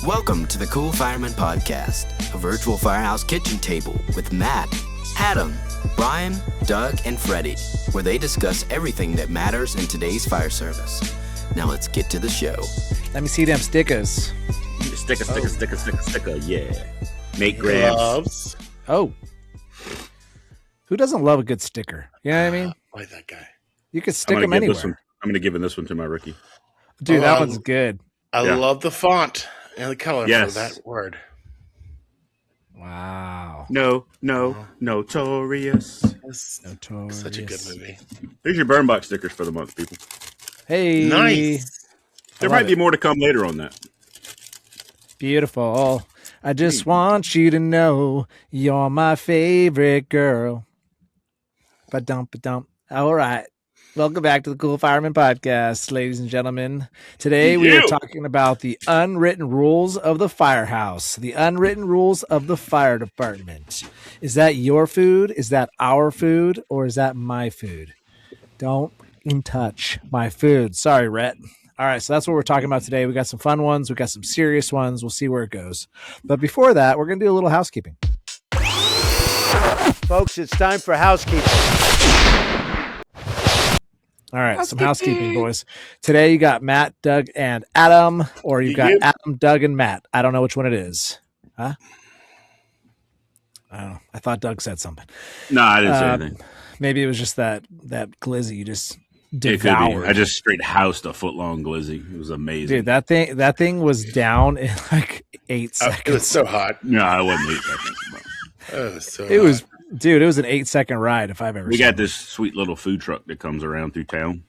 Welcome to the Cool Fireman Podcast, a virtual firehouse kitchen table with Matt, Adam, Brian, Doug, and Freddie, where they discuss everything that matters in today's fire service. Now let's get to the show. Let me see them stickers. Sticker, yeah. Nate grabs. Oh. Who doesn't love a good sticker? You know what I mean? I like that guy. You could stick them anywhere. I'm going to give this one to my rookie. Dude, that one's good. I love the font and the color for that word. Wow. Notorious. Such a good movie. Here's your burn box stickers for the month, people. Hey. Nice. There might be more to come later on that. Beautiful. I just want you to know you're my favorite girl. Ba-dum. All right. Welcome back to the Cool Fireman Podcast, ladies and gentlemen. Today we are talking about the unwritten rules of the firehouse, the unwritten rules of the fire department. Is that your food? Is that our food? Or is that my food? Don't touch my food. Sorry, Rhett. All right, so that's what we're talking about today. We got some fun ones. We got some serious ones. We'll see where it goes. But before that, we're going to do a little housekeeping. Folks, it's time for housekeeping. All right, some housekeeping, boys. Today you got Matt, Doug, and Adam, or you've got Adam, Doug, and Matt. I don't know which one it is. Huh? I don't know. I thought Doug said something. No, I didn't say anything. Maybe it was just that glizzy you just devoured. I just straight housed a footlong glizzy. It was amazing. Dude, that thing was down in like 8 seconds. It was so hot. No, I wasn't 8 seconds. It was Dude, it was an 8-second ride if I've ever seen it. We got this sweet little food truck that comes around through town,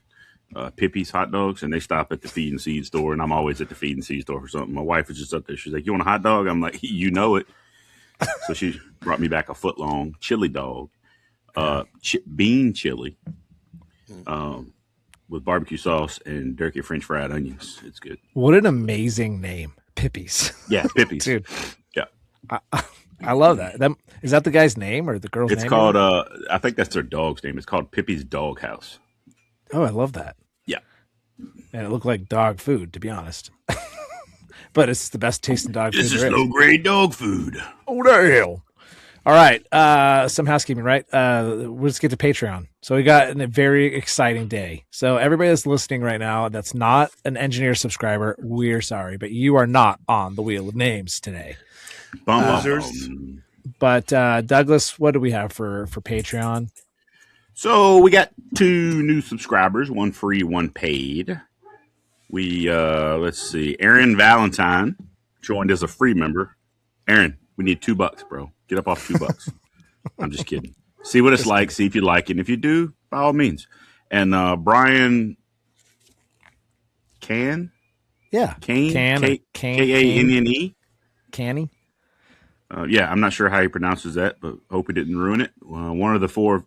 Pippi's Hot Dogs, and they stop at the Feed and Seed store, and I'm always at the Feed and Seed store for something. My wife was just up there. She's like, "You want a hot dog?" I'm like, "You know it." So she brought me back a foot-long chili dog, bean chili, with barbecue sauce and jerky French fried onions. It's good. What an amazing name, Pippi's. Yeah, Pippi's. Dude. Yeah. I love that. Is that the guy's name or the girl's name? It's called, I think that's their dog's name. It's called Pippi's Dog House. Oh, I love that. Yeah. And it looked like dog food, to be honest. But it's the best tasting dog food. This is low-grade dog food. Oh, the hell. All right. Some housekeeping, right? Let's get to Patreon. So we got a very exciting day. So everybody that's listening right now that's not an engineer subscriber, we're sorry, but you are not on the wheel of names today. But Douglas, what do we have for Patreon? So we got 2 new subscribers, 1 free, 1 paid. We let's see, Aaron Valentine joined as a free member. Aaron, we need $2, bro. Get up off $2. I'm just kidding. See what it's like. See if you like it. And if you do, by all means. And Brian Kane, K-A-N-N-E. Canny. Yeah, I'm not sure how he pronounces that, but hope he didn't ruin it. One of the 4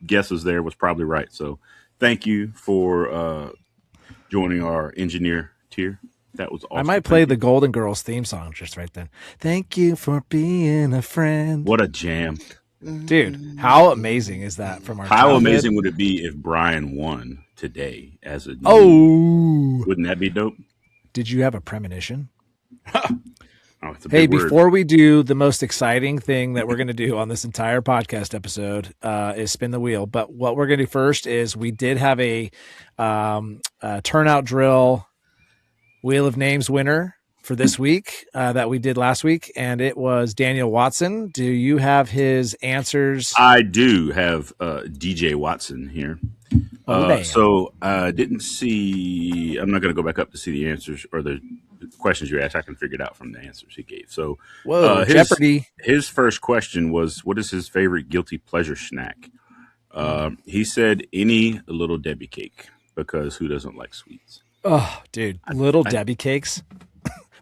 guesses there was probably right. So thank you for joining our engineer tier. That was awesome. I might play the Golden Girls theme song just right then. Thank you for being a friend. What a jam. Dude, how amazing is that from our How childhood? amazing would it be if Brian won today as a Wouldn't that be dope? Did you have a premonition? It's a hey, big word. before we do the most exciting thing that we're going to do on this entire podcast episode is spin the wheel. But what we're going to do first is we did have a Turnout Drill Wheel of Names winner for this week that we did last week, and it was Daniel Watson. Do you have his answers? I do have DJ Watson here. So I didn't see, I'm not going to go back up to see the answers or the questions you asked. I can figure it out from the answers he gave. So Jeopardy. His first question was, what is his favorite guilty pleasure snack? He said any Little Debbie cake, because who doesn't like sweets? Oh, dude, Little Debbie cakes.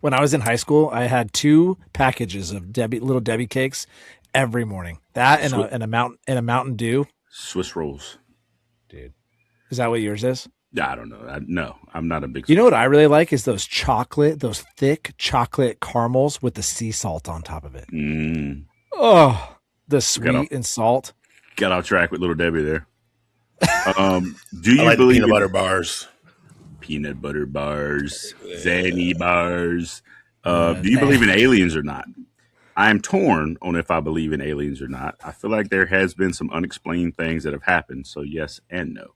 When I was in high school, I had 2 packages of Little Debbie cakes every morning. That and a Mountain Dew. Swiss rolls. Dude. Is that what yours is? I don't know. No, I'm not a big. You know what I really like is those thick chocolate caramels with the sea salt on top of it. Oh, the sweet and salt. Got off track with Little Debbie there. Do you like believe peanut butter bars? Peanut butter bars, Zanny bars. Do you believe in aliens or not? I am torn on if I believe in aliens or not. I feel like there has been some unexplained things that have happened. So yes and no.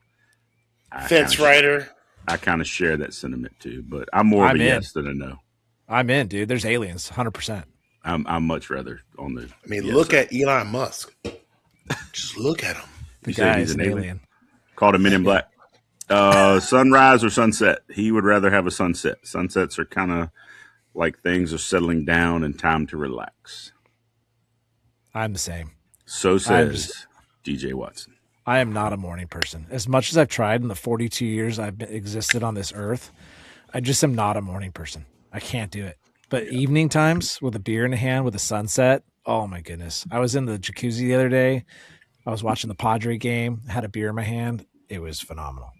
Fence rider. I kind of share that sentiment too, but I'm more of a yes than a no. I'm in, dude. There's aliens, 100%. I'm much rather on the. I mean, look at Elon Musk. Just look at him. The guy's an alien. Called a Men in Black. Sunrise or sunset? He would rather have a sunset. Sunsets are kind of like things are settling down and time to relax. I'm the same. So says DJ Watson. I am not a morning person. As much as I've tried in the 42 years I've existed on this earth, I just am not a morning person. I can't do it. But evening times with a beer in the hand with a sunset, oh my goodness. I was in the jacuzzi the other day. I was watching the Padre game, had a beer in my hand. It was phenomenal.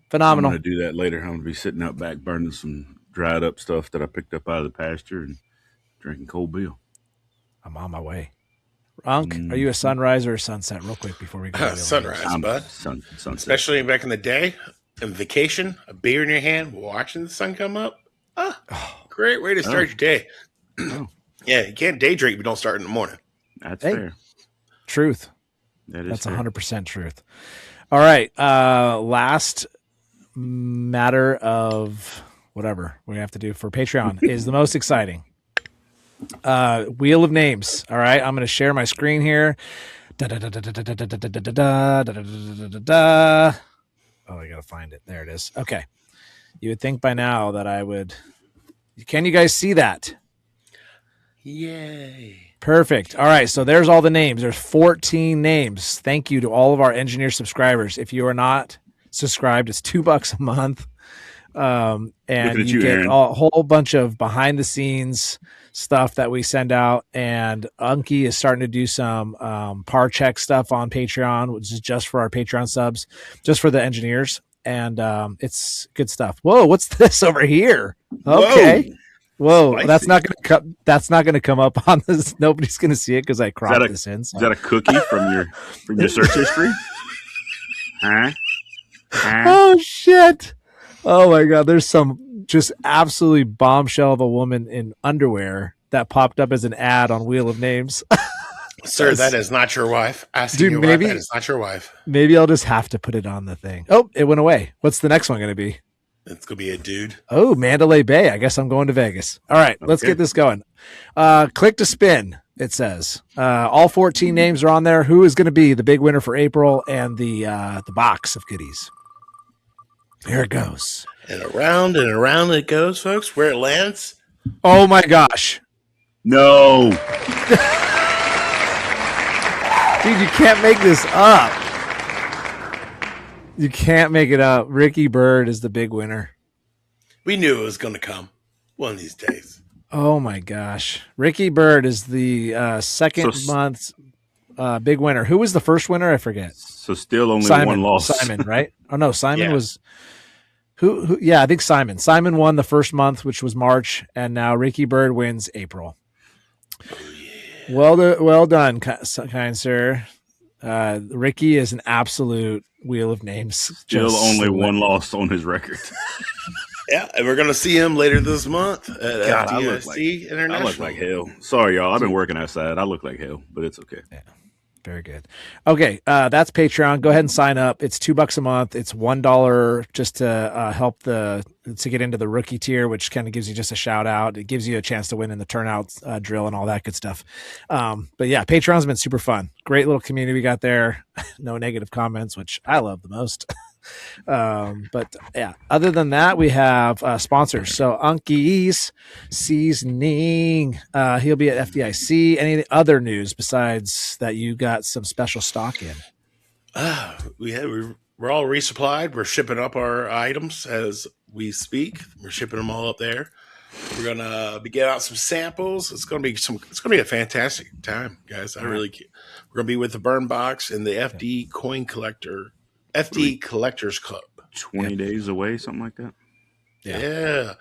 Phenomenal. I'm going to do that later. I'm going to be sitting out back burning some dried up stuff that I picked up out of the pasture and drinking cold beer. I'm on my way. Unk, are you a sunrise or a sunset? Real quick before we go. Sunrise, bud. Sunset. Especially back in the day, on vacation, a beer in your hand, watching the sun come up. Great way to start your day. Yeah, you can't day drink if you don't start in the morning. That's fair. Truth. That's 100% truth. All right. Last matter of whatever we have to do for Patreon is the most exciting. Wheel of names. All right. I'm going to share my screen here. Oh, I got to find it. There it is. Okay. You would think by now that I would. Can you guys see that? Yay. Perfect. All right. So there's all the names. There's 14 names. Thank you to all of our engineer subscribers. If you are not subscribed, it's $2 a month. And you get Aaron. a whole bunch of behind the scenes stuff that we send out. And Unky is starting to do some par check stuff on Patreon, which is just for our Patreon subs, just for the engineers. And it's good stuff. Whoa, what's this over here? Okay. Whoa, Spicy. that's not gonna come up on this. Nobody's gonna see it because I cropped this in. So. Is that a cookie from your search history? Huh? Oh shit! Oh my god, there's some just absolutely bombshell of a woman in underwear that popped up as an ad on Wheel of Names. Sir, that is not your wife. Asking your wife, that is not your wife. Maybe I'll just have to put it on the thing. Oh, it went away. What's the next one going to be? It's going to be a dude. Oh, Mandalay Bay. I guess I'm going to Vegas. All right, let's get this going. Click to spin, it says. All 14 names are on there. Who is going to be the big winner for April and the box of goodies? Here it goes. And around it goes, folks. Where it lands. Oh, my gosh. No. Dude, you can't make this up. You can't make it up. Ricky Bird is the big winner. We knew it was going to come one of these days. Oh, my gosh. Ricky Bird is the second month's big winner. Who was the first winner? I forget. So still only Simon, one loss. Simon, right? Oh, no. Simon was... Who? Yeah, I think Simon. Simon won the first month, which was March, and now Ricky Bird wins April. Oh, yeah. Well done, kind sir. Ricky is an absolute Wheel of Names. Still only one loss on his record. Yeah, and we're going to see him later this month at FDSC International. I look like hell. Sorry, y'all. I've been working outside. I look like hell, but it's okay. Yeah. Very good. Okay, that's Patreon. Go ahead and sign up. It's $2 a month. It's $1 just to help to get into the rookie tier, which kind of gives you just a shout out. It gives you a chance to win in the Turnout Drill and all that good stuff. But yeah, Patreon's been super fun. Great little community we got there. No negative comments, which I love the most. But yeah, other than that, we have sponsors. So Unky's Seasoning, he'll be at FDIC. Any other news besides that you got some special stock in? We're all resupplied. We're shipping up our items as we speak. We're shipping them all up there. We're gonna be getting out some samples. It's gonna be a fantastic time, guys. We're gonna be with the Burn Box and the FD Coin Collector. FD Collectors Club. 20 days away, something like that. Yeah.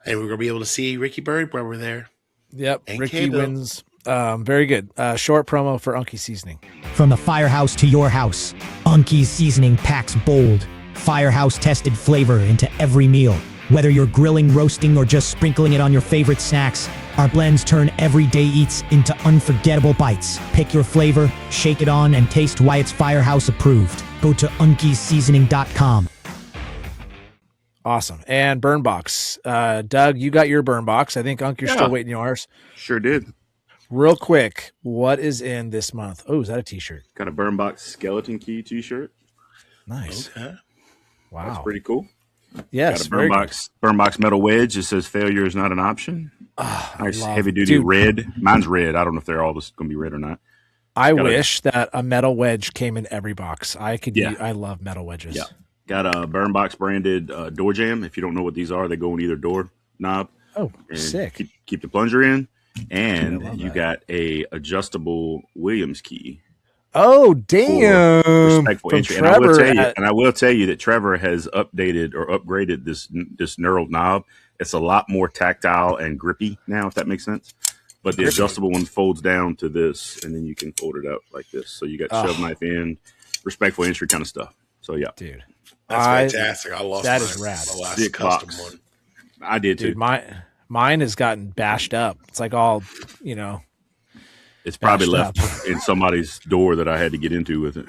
And we're going to be able to see Ricky Bird while we're there. Yep. And Ricky wins. Very good. Short promo for Unky Seasoning. From the firehouse to your house, Unky's Seasoning packs bold, firehouse tested flavor into every meal, Whether you're grilling, roasting, or just sprinkling it on your favorite snacks, our blends turn everyday eats into unforgettable bites. Pick your flavor, shake it on, and taste why it's Firehouse approved. Go to unkeyseasoning.com. Awesome. And burn box. Doug, you got your burn box. I think, Unc, you're still waiting yours. Sure did. Real quick, what is in this month? Oh, is that a t-shirt? Got a burn box skeleton key t-shirt. Nice. Okay. Wow. That's pretty cool. Yes. Got a burn box metal wedge. It says failure is not an option. Nice heavy duty red. Mine's red. I don't know if they're all going to be red or not. I wish that a metal wedge came in every box. I love metal wedges. Yeah. Got a burn box branded door jamb. If you don't know what these are, they go in either door knob. Oh, and sick. Keep the plunger in. And you got a adjustable Williams key. Oh, damn. Respectful From entry. Trevor And I will tell you that Trevor has updated or upgraded this knurled knob. It's a lot more tactile and grippy now, if that makes sense. But the adjustable one folds down to this, and then you can fold it out like this. So you got shove knife in, respectful entry kind of stuff. So, yeah. Dude. That's fantastic. I lost that mine. is rad. The last custom one. I did too. Dude, mine has gotten bashed up. It's like all, it's probably bashed left in somebody's door that I had to get into with it.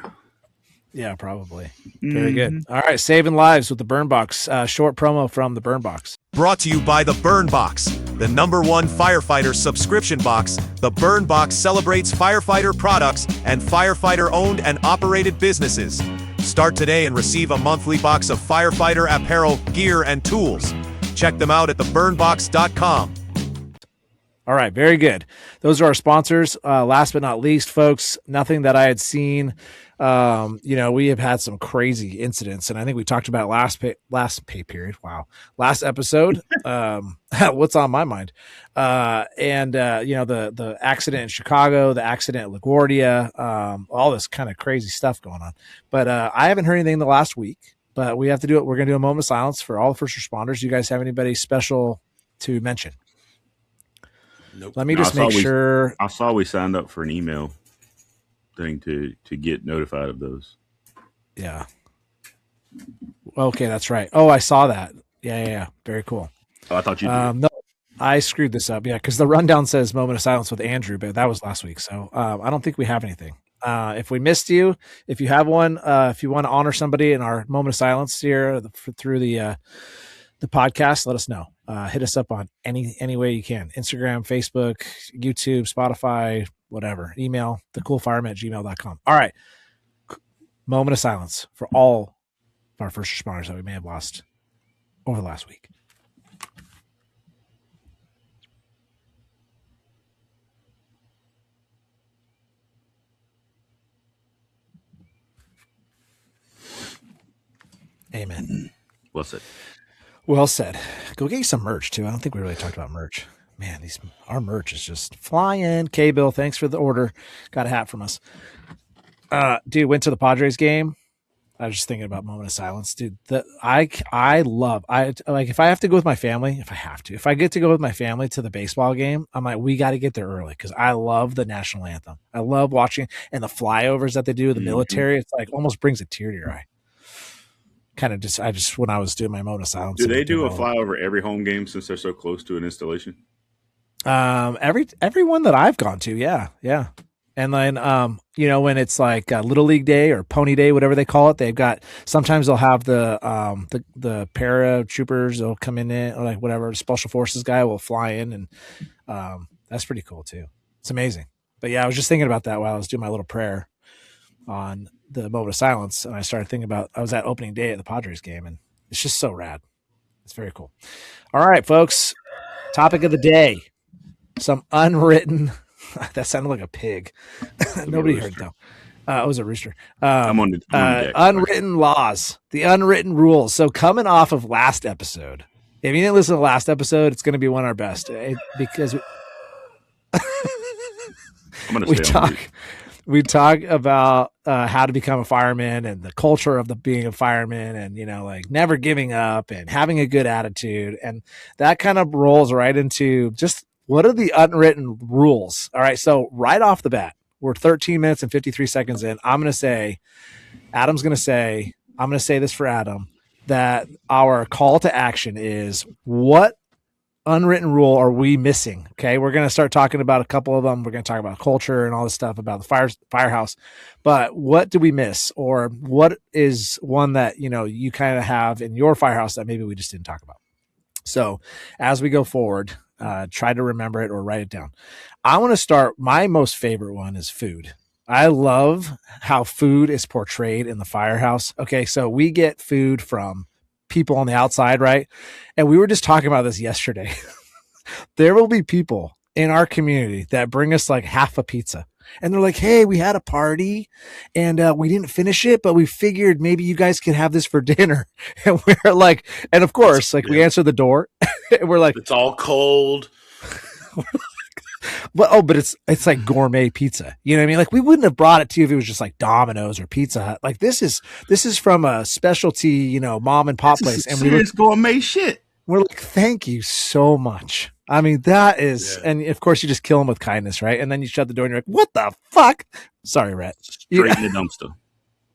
Yeah, probably. Very good. All right, saving lives with the Burn Box. Short promo from the Burn Box. Brought to you by the Burn Box, the #1 firefighter subscription box. The Burn Box celebrates firefighter products and firefighter-owned and operated businesses. Start today and receive a monthly box of firefighter apparel, gear, and tools. Check them out at theburnbox.com. All right, very good. Those are our sponsors. Last but not least, folks, nothing that I had seen. We have had some crazy incidents, and I think we talked about last pay period. Wow, last episode. What's on my mind? The accident in Chicago, the accident at LaGuardia, all this kind of crazy stuff going on. But I haven't heard anything in the last week. But we have to do it. We're going to do a moment of silence for all the first responders. You guys have anybody special to mention? Nope. Let me just make sure. I saw we signed up for an email thing to get notified of those. Yeah. Okay, that's right. Oh, I saw that. Yeah. Very cool. Oh, I thought you did. No, I screwed this up. Yeah, because the rundown says moment of silence with Andrew, but that was last week. So I don't think we have anything. If we missed you, if you have one, if you want to honor somebody in our moment of silence here through the podcast, let us know. Hit us up on any way you can. Instagram, Facebook, YouTube, Spotify, whatever. Email thecoolfireman@gmail.com. All right. Moment of silence for all of our first responders that we may have lost over the last week. Amen. Well said. Well said. Go get you some merch too. I don't think we really talked about merch. Man, our merch is just flying. K-Bill, thanks for the order. Got a hat from us. Dude, went to the Padres game. I was just thinking about moment of silence, dude. If I have to go with my family, if I get to go with my family to the baseball game, I'm like, we got to get there early because I love the national anthem. I love watching and the flyovers that they do, the military. It's like almost brings a tear to your eye. Kind of just when I was doing my moment of silence. Do they do a flyover every home game since they're so close to an installation? Every one that I've gone to, yeah. And then when it's like Little League Day or Pony Day, whatever they call it, sometimes they'll have the paratroopers. They'll come in or like whatever special forces guy will fly in, and that's pretty cool too. It's amazing. But yeah, I was just thinking about that while I was doing my little prayer on the moment of silence, and I started thinking about I was at opening day at the Padres game, and it's just so rad. It's very cool. All right, folks. Topic of the day: some unwritten. That sounded like a pig. Nobody heard though. It was a rooster. I'm on the deck. Unwritten laws, the unwritten rules. So coming off of last episode, if you didn't listen to the last episode, it's going to be one of our best because we talk about how to become a fireman and the culture of being a fireman, and like never giving up and having a good attitude, and that kind of rolls right into just what are the unwritten rules. All right, so right off the bat, we're 13 minutes and 53 seconds in. I'm going to say this for Adam. that our call to action is what unwritten rule are we missing? Okay. We're going to start talking about a couple of them. We're going to talk about culture and all this stuff about the firehouse, but what do we miss? Or what is one that, you kind of have in your firehouse that maybe we just didn't talk about? So as we go forward, try to remember it or write it down. I want to start. My most favorite one is food. I love how food is portrayed in the firehouse. Okay. So we get food from people on the outside, right? And we were just talking about this yesterday. There will be people in our community that bring us like half a pizza. And they're like, hey, we had a party and we didn't finish it, but we figured maybe you guys could have this for dinner. And we're like, and of course, like we answer the door and we're like, it's all cold. But it's like gourmet pizza. You know what I mean? Like we wouldn't have brought it to you if it was just like Domino's or Pizza Hut. Like this is from a specialty, mom and pop place. And serious gourmet shit. We're like, thank you so much. I mean, that is, and of course you just kill them with kindness, right? And then you shut the door and you're like, what the fuck? Sorry, Rhett. Straight in the dumpster.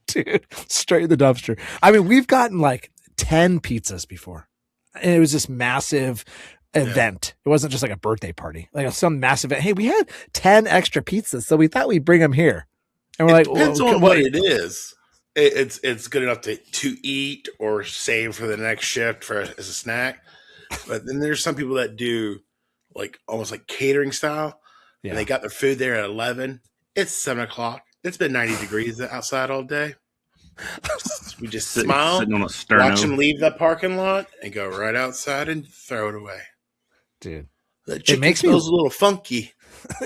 Dude, straight in the dumpster. I mean, we've gotten like 10 pizzas before. And it was this massive event. It wasn't just like a birthday party, like some massive event. Hey, we had 10 extra pizzas, so we thought we'd bring them here. And we're depends on what it is. It's good enough to eat or save for the next shift as a snack. But then there's some people that do like almost like catering style. Yeah. And they got their food there at 11. It's 7:00. It's been 90 degrees outside all day. We just smile, watch them leave the parking lot, and go right outside and throw it away. Dude, the chicken smells a little funky.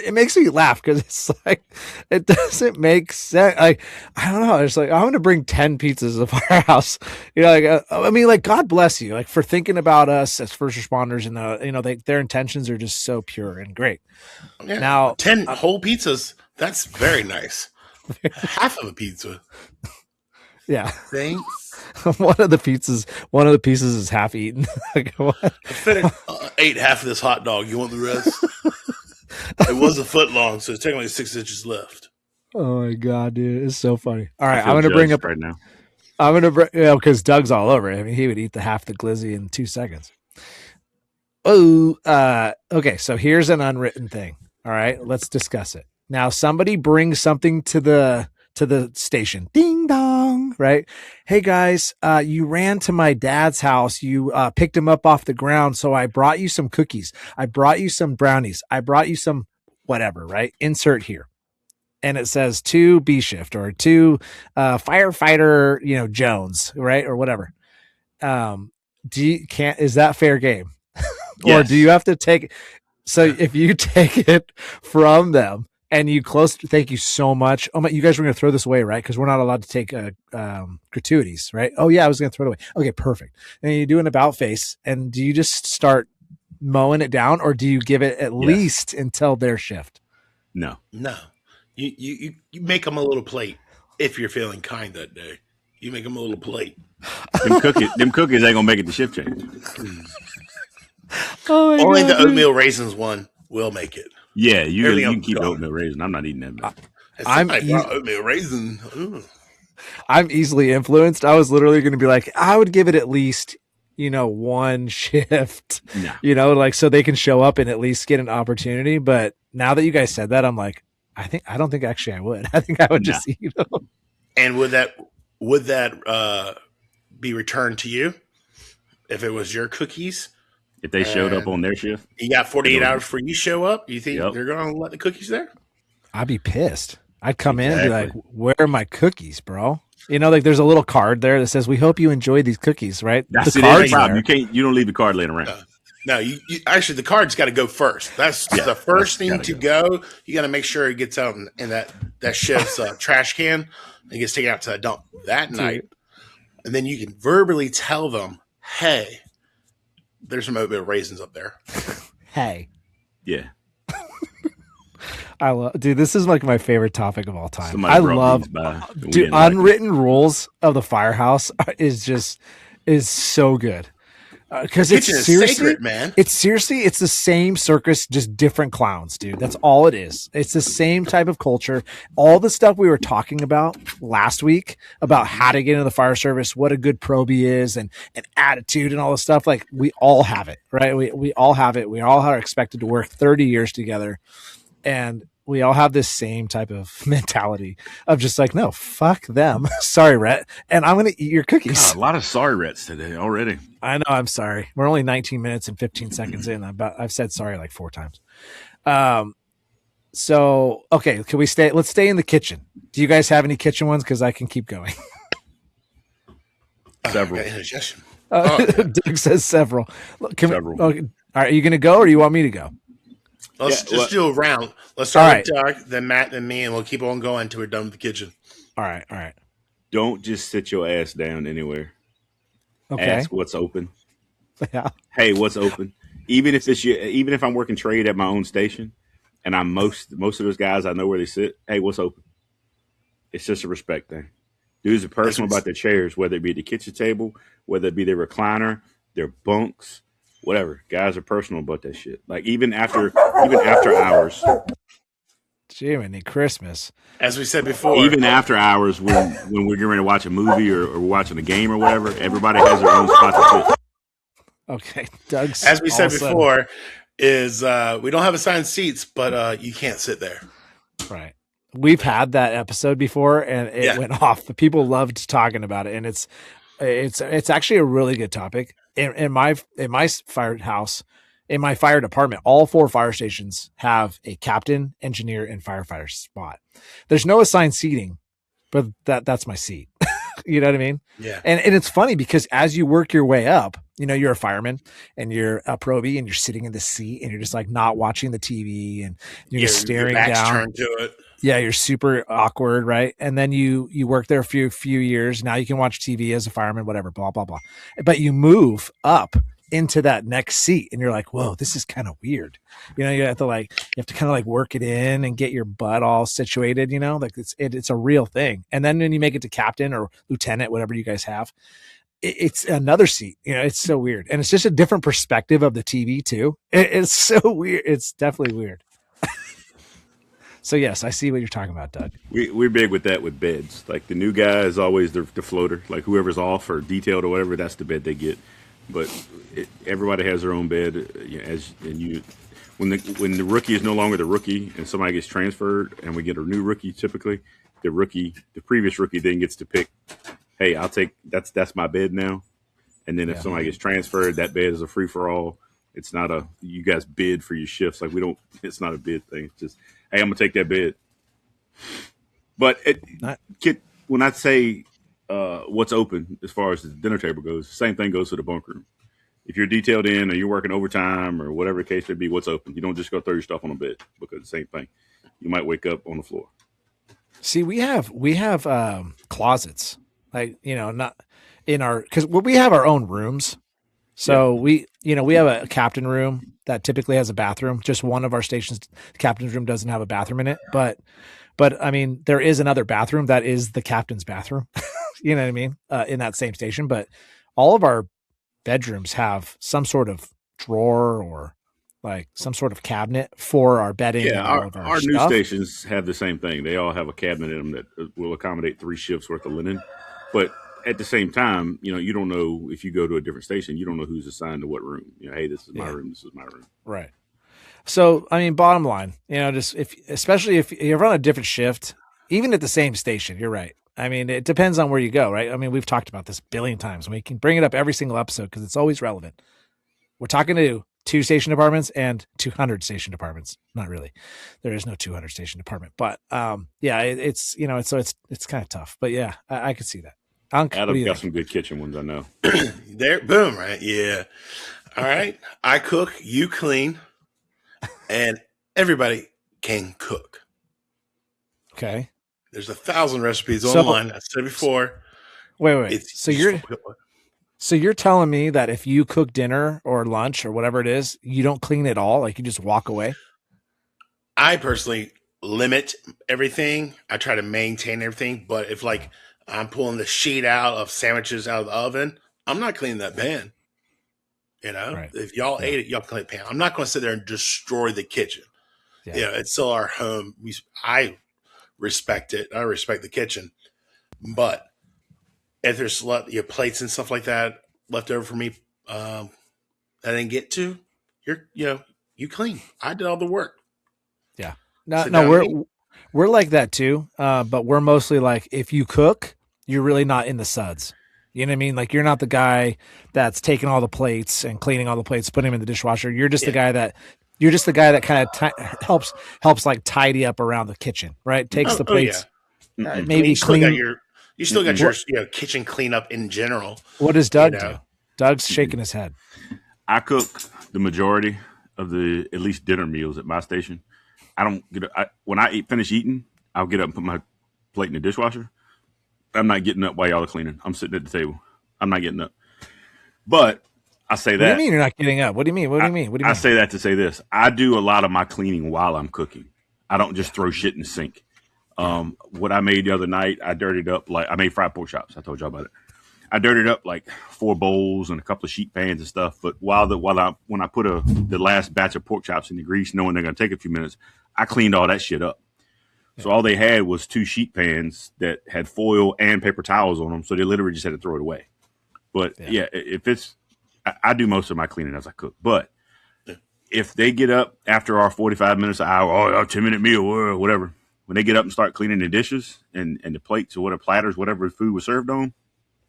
It makes me laugh because it's like it doesn't make sense. Like I don't know. It's like I'm going to bring 10 pizzas to the firehouse. I mean, like God bless you, like for thinking about us as first responders, and their intentions are just so pure and great. Yeah. Now 10 whole pizzas. That's very nice. Half of a pizza. Yeah. Thanks. One of the pieces is half eaten. Like, I ate half of this hot dog. You want the rest? It was a foot long, so it's technically 6 inches left. Oh my God, dude. It's so funny. All right. I'm going to bring up right now. I'm going to bring, because Doug's all over it. I mean, he would eat the half the glizzy in 2 seconds. Oh, okay. So here's an unwritten thing. All right. Let's discuss it. Now, somebody brings something to the station. Ding dong, right? Hey guys, you ran to my dad's house. You picked him up off the ground. So I brought you some cookies. I brought you some brownies. I brought you some whatever, right? Insert here. And it says to B shift or to firefighter, Jones, right? Or whatever. Is that fair game? Or do you have to take, so if you take it from them, and you thank you so much. Oh my, you guys were going to throw this away, right? Because we're not allowed to take gratuities, right? Oh yeah, I was going to throw it away. Okay, perfect. And you do an about face, and do you just start mowing it down, or do you give it at least until their shift? No. You make them a little plate if you're feeling kind that day. You make them a little plate. Them cookies ain't gonna make it to shift change. Only the oatmeal raisins one will make it. Yeah, you can keep the oatmeal raisin. I'm not eating that. Oatmeal raisin. Ooh. I'm easily influenced. I was literally going to be like, I would give it at least, one shift, so they can show up and at least get an opportunity. But now that you guys said that, I'm like, I don't think actually I would. I think I would just eat them. And would that be returned to you if it was your cookies? If they showed up on their shift, you got 48 hours before you show up. You think they're going to let the cookies there? I'd be pissed. I'd come in and be like, "Where are my cookies, bro?" Like there's a little card there that says, "We hope you enjoyed these cookies." Right? That's the problem. You don't leave the card laying around. No, you actually the card's got to go first. That's the first thing to go. You got to make sure it gets out in that shift's trash can and gets taken out to the dump that night, and then you can verbally tell them, "Hey, there's some oatmeal raisins up there." Hey. Yeah. Dude, this is like my favorite topic of all time. I love unwritten rules of the firehouse is so good. Because it's Kitchen is seriously, sacred, man. it's the same circus, just different clowns, dude. That's all it is. It's the same type of culture. All the stuff we were talking about last week about how to get into the fire service, what a good probie is, and attitude and all this stuff. Like we all have it, right? We all have it. We all are expected to work 30 years together, and we all have this same type of mentality of just like, no, fuck them. Sorry, Rhett. And I'm going to eat your cookies. God, a lot of sorry Rets today already. I know. I'm sorry. We're only 19 minutes and 15 seconds in. I've said sorry like 4 times. So, okay. Can we let's stay in the kitchen. Do you guys have any kitchen ones? Cause I can keep going. Several. Indigestion. Doug says several. Several. Okay. All right. Are you going to go or do you want me to go? Let's just do a round. Let's start with Doug, then Matt, then me, and we'll keep on going until we're done with the kitchen. All right. All right. Don't just sit your ass down anywhere. Okay. Ask what's open. Yeah. Hey, what's open? Even if I'm working trade at my own station, and I'm most of those guys, I know where they sit. Hey, what's open? It's just a respect thing. Dudes are personal about their chairs, whether it be the kitchen table, whether it be their recliner, their bunks, whatever. Guys are personal about that shit. Like even after hours. Jiminy Christmas. As we said before, Even after hours, when we're getting ready to watch a movie or we're watching a game or whatever, everybody has their own spot to sit. Okay, Doug's. as we said before, is we don't have assigned seats, but you can't sit there. Right. We've had that episode before, and it went off. The people loved talking about it, and it's actually a really good topic. In my firehouse, in my fire department, all 4 fire stations have a captain, engineer, and firefighter spot. There's no assigned seating, but that's my seat. You know what I mean? Yeah. And it's funny because as you work your way up, you know, you're a fireman and you're a probie and you're sitting in the seat and you're just like not watching the TV and you're just staring your back's down. turned to it. Yeah, you're super awkward, right? And then you work there a few years. Now you can watch TV as a fireman, whatever, blah, blah, blah. But you move up into that next seat and you're like, whoa, this is kind of weird. You know, you have to kind of like work it in and get your butt all situated, you know, like it's a real thing. And then when you make it to captain or lieutenant, whatever you guys have, it's another seat, you know, it's so weird. And it's just a different perspective of the TV too. It's so weird. It's definitely weird. So yes, I see what you're talking about, Doug. We're big with that with beds. Like the new guy is always the floater. Like whoever's off or detailed or whatever, that's the bed they get. But everybody has their own bed. When the rookie is no longer the rookie and somebody gets transferred and we get a new rookie, typically the previous rookie then gets to pick. Hey, I'll take that's my bed now. And then if somebody gets transferred, that bed is a free for all. It's not you guys bid for your shifts. Like it's not a bid thing. It's just, hey, I'm gonna take that bed. But when I say what's open as far as the dinner table goes, the same thing goes to the bunk room. If you're detailed in or you're working overtime or whatever the case may be, what's open? You don't just go throw your stuff on a bed because the same thing. You might wake up on the floor. See, we have closets, like, you know, not in because we have our own rooms. So we have a captain room that typically has a bathroom. Just one of our stations, the captain's room doesn't have a bathroom in it, but I mean, there is another bathroom that is the captain's bathroom. You know what I mean? In that same station, but all of our bedrooms have some sort of drawer or like some sort of cabinet for our bedding. Yeah, our new stuff. stations have the same thing. They all have a cabinet in them that will accommodate 3 shifts worth of linen. But at the same time, you know, you don't know if you go to a different station, you don't know who's assigned to what room. You know, hey, this is my room. This is my room. Right. So, I mean, bottom line, you know, just especially if you're on a different shift, even at the same station, you're right. I mean, it depends on where you go, right? I mean, we've talked about this a billion times. We can bring it up every single episode because it's always relevant. We're talking to 2 station departments and 200 station departments. Not really. There is no 200 station department, but yeah, it's, you know, it's kind of tough, but yeah, I could see that. Adam got some good kitchen ones, I know. There, boom, right? Yeah. All right. I cook, you clean, and everybody can cook. Okay. There's 1,000 recipes online. I said before. Wait. So you're telling me that if you cook dinner or lunch or whatever it is, you don't clean it all? Like you just walk away? I personally limit everything. I try to maintain everything. But if like I'm pulling the sheet out of sandwiches out of the oven, I'm not cleaning that pan. You know, Right. if y'all ate it, y'all clean the pan. I'm not going to sit there and destroy the kitchen. Yeah. You know, it's still our home. I respect it. I respect the kitchen. But if there's plates and stuff like that left over for me, I didn't get to, you clean. I did all the work. Yeah. Sit No, down and eat. we're like that too. But we're mostly like, if you cook, you're really not in the suds. You know what I mean? Like, you're not the guy that's taking all the plates and cleaning all the plates, putting them in the dishwasher. You're just the guy that kind of helps like tidy up around the kitchen, right? Takes the plates, maybe you still clean. got your kitchen cleanup in general. What does Doug do? Doug's shaking his head. I cook the majority of the at least dinner meals at my station. I don't get when I finish eating, I'll get up and put my plate in the dishwasher. I'm not getting up while y'all are cleaning. I'm sitting at the table. I'm not getting up. But I say that. What do you mean you're not getting up? What do you mean? What do you mean? I say that to say this. I do a lot of my cleaning while I'm cooking. I don't just throw shit in the sink. What I made the other night, I dirtied up I made fried pork chops. I told y'all about it. I dirtied up like 4 bowls and a couple of sheet pans and stuff. But when I put the last batch of pork chops in the grease, knowing they're gonna take a few minutes, I cleaned all that shit up. So all they had was 2 sheet pans that had foil and paper towels on them. So they literally just had to throw it away. But if it's, I do most of my cleaning as I cook. But if they get up after our 45 minutes, an hour, our 10-minute meal, or whatever, when they get up and start cleaning the dishes and the plates or whatever platters, whatever food was served on,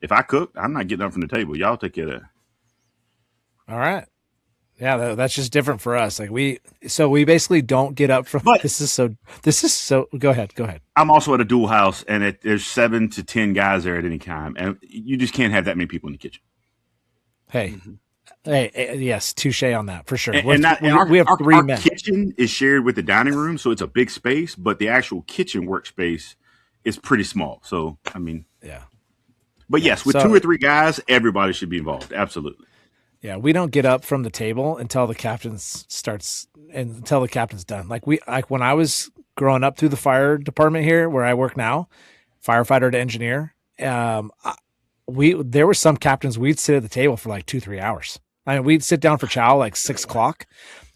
if I cook, I'm not getting up from the table. Y'all take care of that. All right. Yeah, that's just different for us. Like we basically don't get up from. But this is so. Go ahead. I'm also at a dual house, and there's 7 to 10 guys there at any time, and you just can't have that many people in the kitchen. Hey, yes, touche on that for sure. We have 3 men. Our kitchen is shared with the dining room, so it's a big space, but the actual kitchen workspace is pretty small. So I mean, yeah. But yes, with 2 or 3 guys, everybody should be involved. Absolutely. Yeah, we don't get up from the table until the captain starts and until the captain's done. Like when I was growing up through the fire department here, where I work now, firefighter to engineer. There were some captains we'd sit at the table for like 2-3 hours. I mean, we'd sit down for chow like 6 o'clock,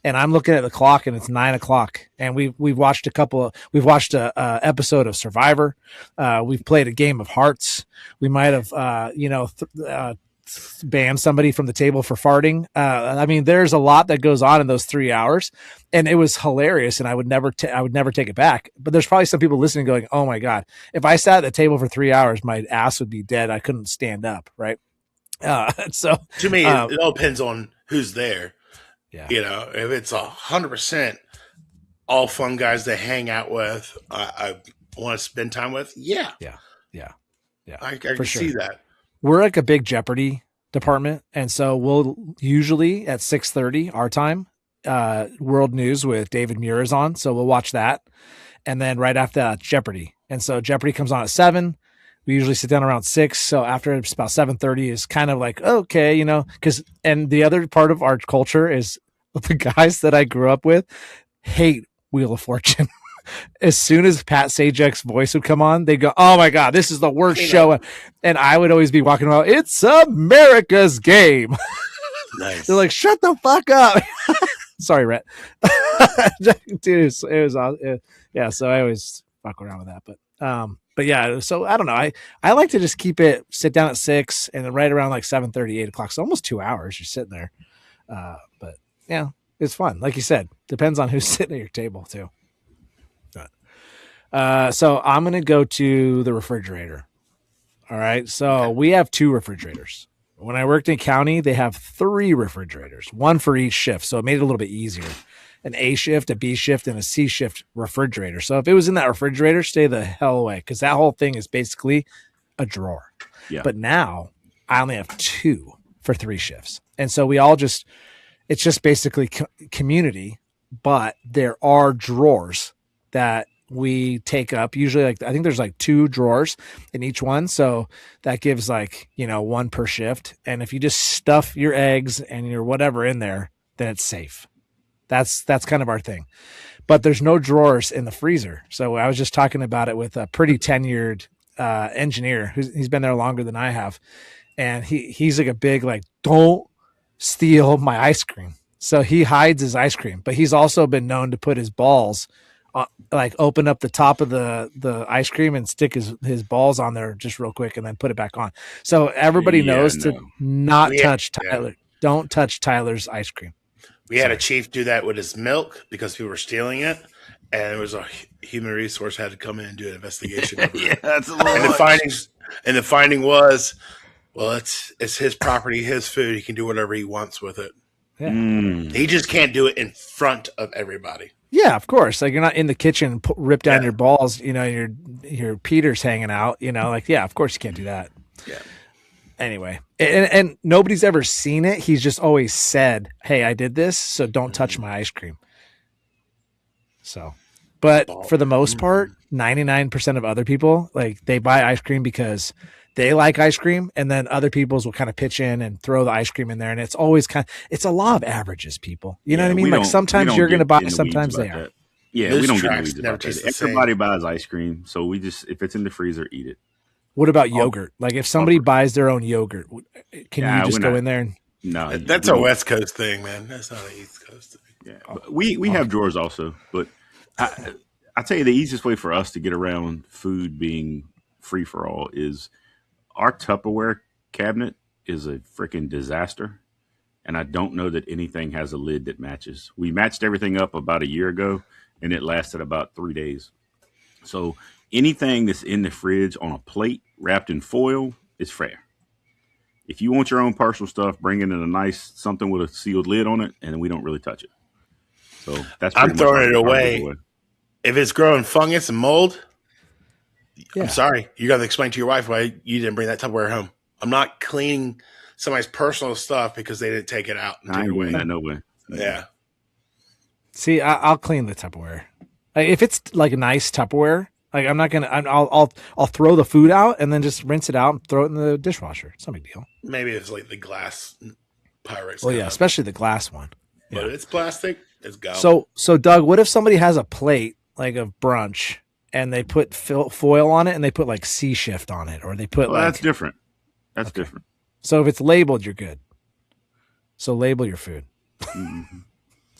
and I'm looking at the clock and it's 9 o'clock, and we've watched a episode of Survivor. We've played a game of Hearts. We might have ban somebody from the table for farting. I mean, there's a lot that goes on in those 3 hours, and it was hilarious. And I would never take it back. But there's probably some people listening going, "Oh my God, if I sat at the table for 3 hours, my ass would be dead. I couldn't stand up." Right. So to me, it all depends on who's there. Yeah. You know, if it's 100% all fun guys to hang out with, I want to spend time with. Yeah. I can see that. We're like a big Jeopardy department. And so we'll usually at 6:30 our time, World News with David Muir is on. So we'll watch that. And then right after that, Jeopardy. And so Jeopardy comes on at 7. We usually sit down around 6. So after it's about 7:30 is kind of like, okay, and the other part of our culture is the guys that I grew up with hate Wheel of Fortune. As soon as Pat Sajak's voice would come on, they go, "Oh my God, this is the worst show." And I would always be walking around, "It's America's game." Nice. They're like, "Shut the fuck up." Sorry, Rhett. Dude, it was yeah. So I always fuck around with that, but yeah. So I don't know. I like to just sit down at 6 and then right around like 7:30, 8 o'clock. So almost 2 hours you're sitting there. But yeah, it's fun. Like you said, depends on who's sitting at your table too. So I'm going to go to the refrigerator. All right. So we have 2 refrigerators. When I worked in county, they have 3 refrigerators, 1 for each shift. So it made it a little bit easier. An A shift, a B shift, and a C shift refrigerator. So if it was in that refrigerator, stay the hell away, because that whole thing is basically a drawer. Yeah. But now I only have 2 for 3 shifts. And so it's just basically community, but there are drawers that we take up usually. Like, I think there's like 2 drawers in each one. So that gives 1 per shift. And if you just stuff your eggs and your whatever in there, then it's safe. That's kind of our thing, but there's no drawers in the freezer. So I was just talking about it with a pretty tenured engineer he's been there longer than I have. And he's like a big, don't steal my ice cream. So he hides his ice cream, but he's also been known to put his balls, like open up the top of the ice cream and stick his balls on there just real quick and then put it back on. So everybody knows to not touch Tyler. Don't touch Tyler's ice cream. We had a chief do that with his milk because people were stealing it, and it was a human resource had to come in and do an investigation. Yeah, that's a little and the finding was, well, it's his property, his food. He can do whatever he wants with it. Yeah. He just can't do it in front of everybody. Yeah, of course. Like you're not in the kitchen and rip down your balls. You know, your Peter's hanging out. You know, like of course you can't do that. Yeah. Anyway, and nobody's ever seen it. He's just always said, "Hey, I did this, so don't touch my ice cream." So, but for the most part, 99% of other people, like they buy ice cream because they like ice cream, and then other people's will kind of pitch in and throw the ice cream in there, and it's always it's a law of averages, people. You know what I mean? Like sometimes you're going to buy, sometimes they are. Yeah, we don't get in the weeds about that. Everybody buys ice cream, so we just if it's in the freezer, eat it. What about yogurt? Like if somebody buys their own yogurt, can you just go in there and? No, that's a West Coast thing, man. That's not an East Coast thing. Yeah, we have drawers also, but I tell you the easiest way for us to get around food being free for all is our Tupperware cabinet is a freaking disaster, and I don't know that anything has a lid that matches. We matched everything up about a year ago, and it lasted about 3 days. So anything that's in the fridge on a plate wrapped in foil is fair. If you want your own personal stuff, bring it in a nice something with a sealed lid on it, and we don't really touch it. So that's I'm throwing it away. If it's growing fungus and mold, I'm sorry. You got to explain to your wife why you didn't bring that Tupperware home. I'm not cleaning somebody's personal stuff because they didn't take it out. I ain't doing that, no way. Yeah. See, I'll clean the Tupperware. Like, if it's like a nice Tupperware, like I'm not gonna. I'll throw the food out and then just rinse it out and throw it in the dishwasher. It's no big deal. Maybe it's like the glass Pyrex. Well, yeah, especially the glass one. But if it's plastic, it's gone. So Doug, what if somebody has a plate like of brunch and they put foil on it and they put like sea shift on it, or they put that's different. That's different. So if it's labeled, you're good. So label your food. Mm-hmm.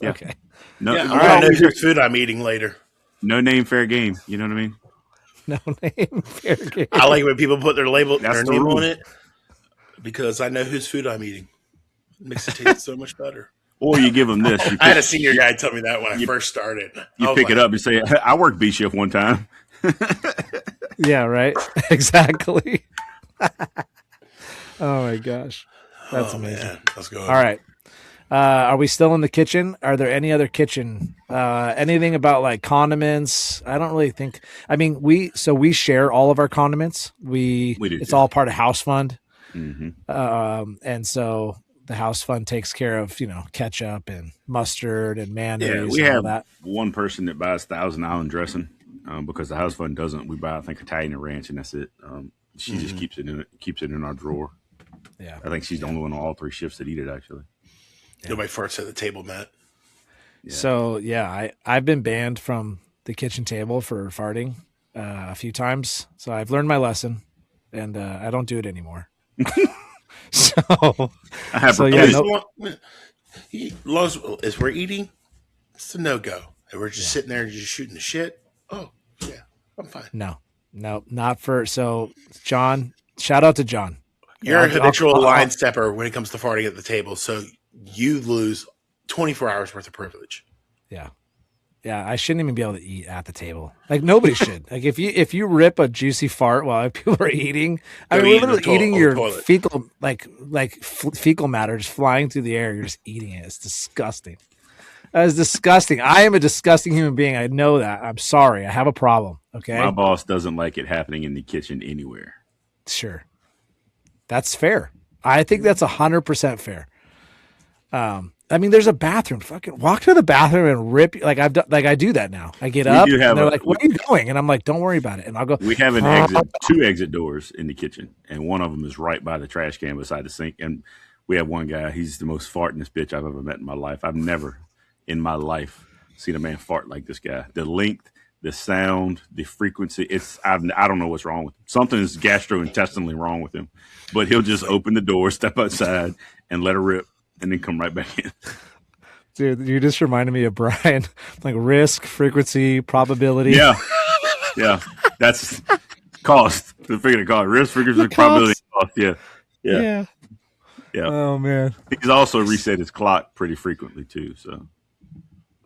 Yeah. Okay. No, I know whose food I'm eating later. No name, fair game. You know what I mean? No name, fair game. I like when people put their label, That's their the name rule. on it, because I know whose food I'm eating. It makes it taste so much better. Or you give them this. I had a senior guy tell me that when I first started. You pick it up and say, I worked B shift one time. Yeah, right. Exactly. Oh my gosh. That's amazing. Man. Let's go. All right. Are we still in the kitchen? Are there any other kitchen? Anything about like condiments? I don't really think. I mean, we share all of our condiments. We do. It's all part of house fund. Mm-hmm. And so the house fund takes care of ketchup and mustard and mayonnaise. Yeah, we and have all that. one person that buys Thousand Island dressing because the house fund doesn't. We buy, I think, Italian ranch, and that's it. She just keeps it in our drawer. Yeah, I think she's the only one on all 3 shifts that eat it. Actually, nobody farts at the table, Matt. Yeah. So yeah, I've been banned from the kitchen table for farting a few times. So I've learned my lesson, and I don't do it anymore. So I have. As we're eating, it's a no-go. And we're just sitting there and just shooting the shit. Oh yeah, I'm fine. No, not for. So John, shout out to John. You're a habitual line stepper when it comes to farting at the table, so you lose 24 hours worth of privilege. Yeah. Yeah, I shouldn't even be able to eat at the table. Like nobody should. Like if you rip a juicy fart while people are eating, I mean, we're literally eating your fecal fecal matter just flying through the air. You're just eating it. It's disgusting. That is disgusting. I am a disgusting human being. I know that. I'm sorry. I have a problem. Okay. My boss doesn't like it happening in the kitchen anywhere. Sure. That's fair. I think that's 100% fair. I mean, there's a bathroom. Fucking walk to the bathroom and rip. Like I do that now. I get up and they're like, "What are you doing?" And I'm like, "Don't worry about it." And I'll go. We have two exit doors in the kitchen, and one of them is right by the trash can beside the sink. And we have one guy. He's the most fartingest bitch I've ever met in my life. I've never in my life seen a man fart like this guy. The length, the sound, the frequency. I don't know what's wrong with him. Something is gastrointestinally wrong with him. But he'll just open the door, step outside, and let her rip. and then come right back in. Dude, you just reminded me of Brian. Like risk, frequency, probability. Yeah. Yeah. That's cost. To figure the cost. Risk, frequency, probability, cost. Yeah. Yeah. Yeah. Oh man. He's also reset his clock pretty frequently too. So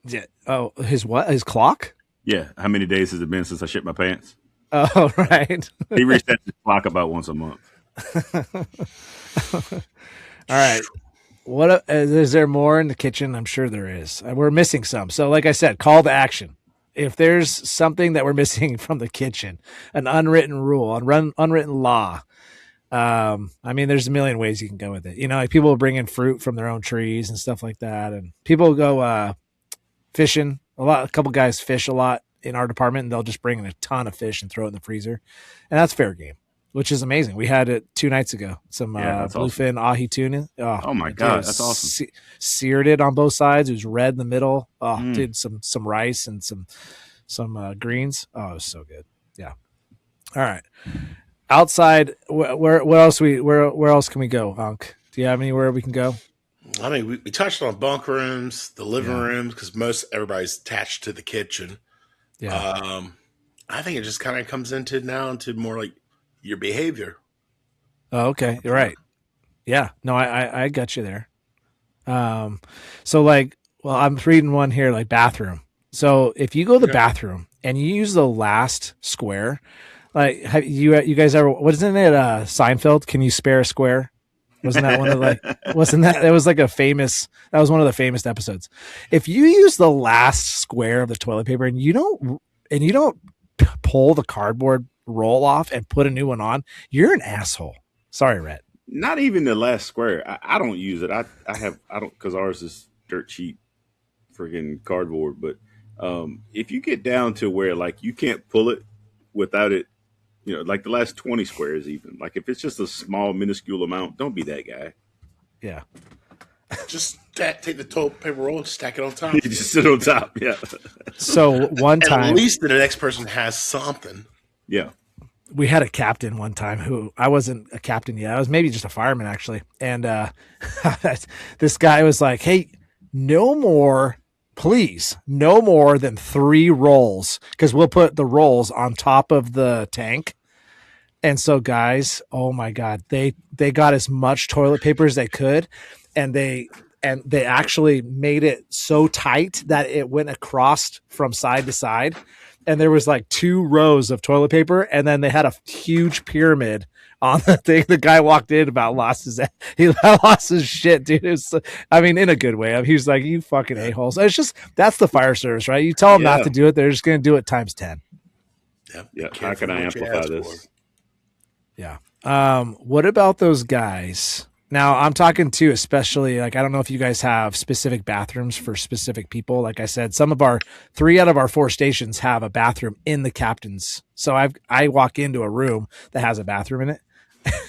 Yeah. Oh, his what? His clock? yeah. How many days has it been since I shit my pants? Oh, right. He resets his clock about once a month. All right. What is there more in the kitchen? I'm sure there is. We're missing some. So, like I said, call to action. If there's something that we're missing from the kitchen, an unwritten rule, unwritten law. I mean, there's a million ways you can go with it. You know, like people will bring in fruit from their own trees and stuff like that, and people go fishing. A couple guys fish a lot in our department, and they'll just bring in a ton of fish and throw it in the freezer, and that's fair game, which is amazing. We had it 2 nights ago. Some bluefin ahi tuna. Oh my god, that's awesome! Seared it on both sides. It was red in the middle. Oh, dude, some rice and some greens. Oh, it was so good. Yeah. All right. Outside, where else where else can we go, Unc? Do you have anywhere we can go? I mean, we touched on bunk rooms, the living rooms, because everybody's attached to the kitchen. Yeah. I think it just kind of comes into more like your behavior. Oh, okay. You're right. Yeah. No, I got you there. So like, well, I'm reading one here, like bathroom. So if you go to the bathroom and you use the last square, like have you guys ever, wasn't it Seinfeld? Can you spare a square? Wasn't that one of that was like that was one of the famous episodes. If you use the last square of the toilet paper and you don't pull the cardboard roll off and put a new one on, you're an asshole. Sorry, Rhett. Not even the last square. I don't use it. I don't, because ours is dirt cheap freaking cardboard. But if you get down to where like you can't pull it without it, you know, like the last 20 squares, even like if it's just a small minuscule amount, don't be that guy. Yeah. Just take the toilet paper roll and stack it on top. You just sit on top. Yeah. So one time, at least the next person has something. Yeah. We had a captain one time who I wasn't a captain yet. I was maybe just a fireman actually. And this guy was like, hey, no more than 3 rolls, because we'll put the rolls on top of the tank. And so guys, oh my God, they got as much toilet paper as they could. And they actually made it so tight that it went across from side to side. And there was like 2 rows of toilet paper. And then they had a huge pyramid on the thing. The guy walked in lost his shit, dude. It was, I mean, in a good way. I mean, he was like, you fucking a-holes. It's just, that's the fire service, right? You tell them not to do it, they're just going to do it times 10. Yeah. How can I amplify this? Yeah. What about those guys? Now I'm talking to, especially like, I don't know if you guys have specific bathrooms for specific people. Like I said, 3 out of our 4 stations have a bathroom in the captain's. So I walk into a room that has a bathroom in it.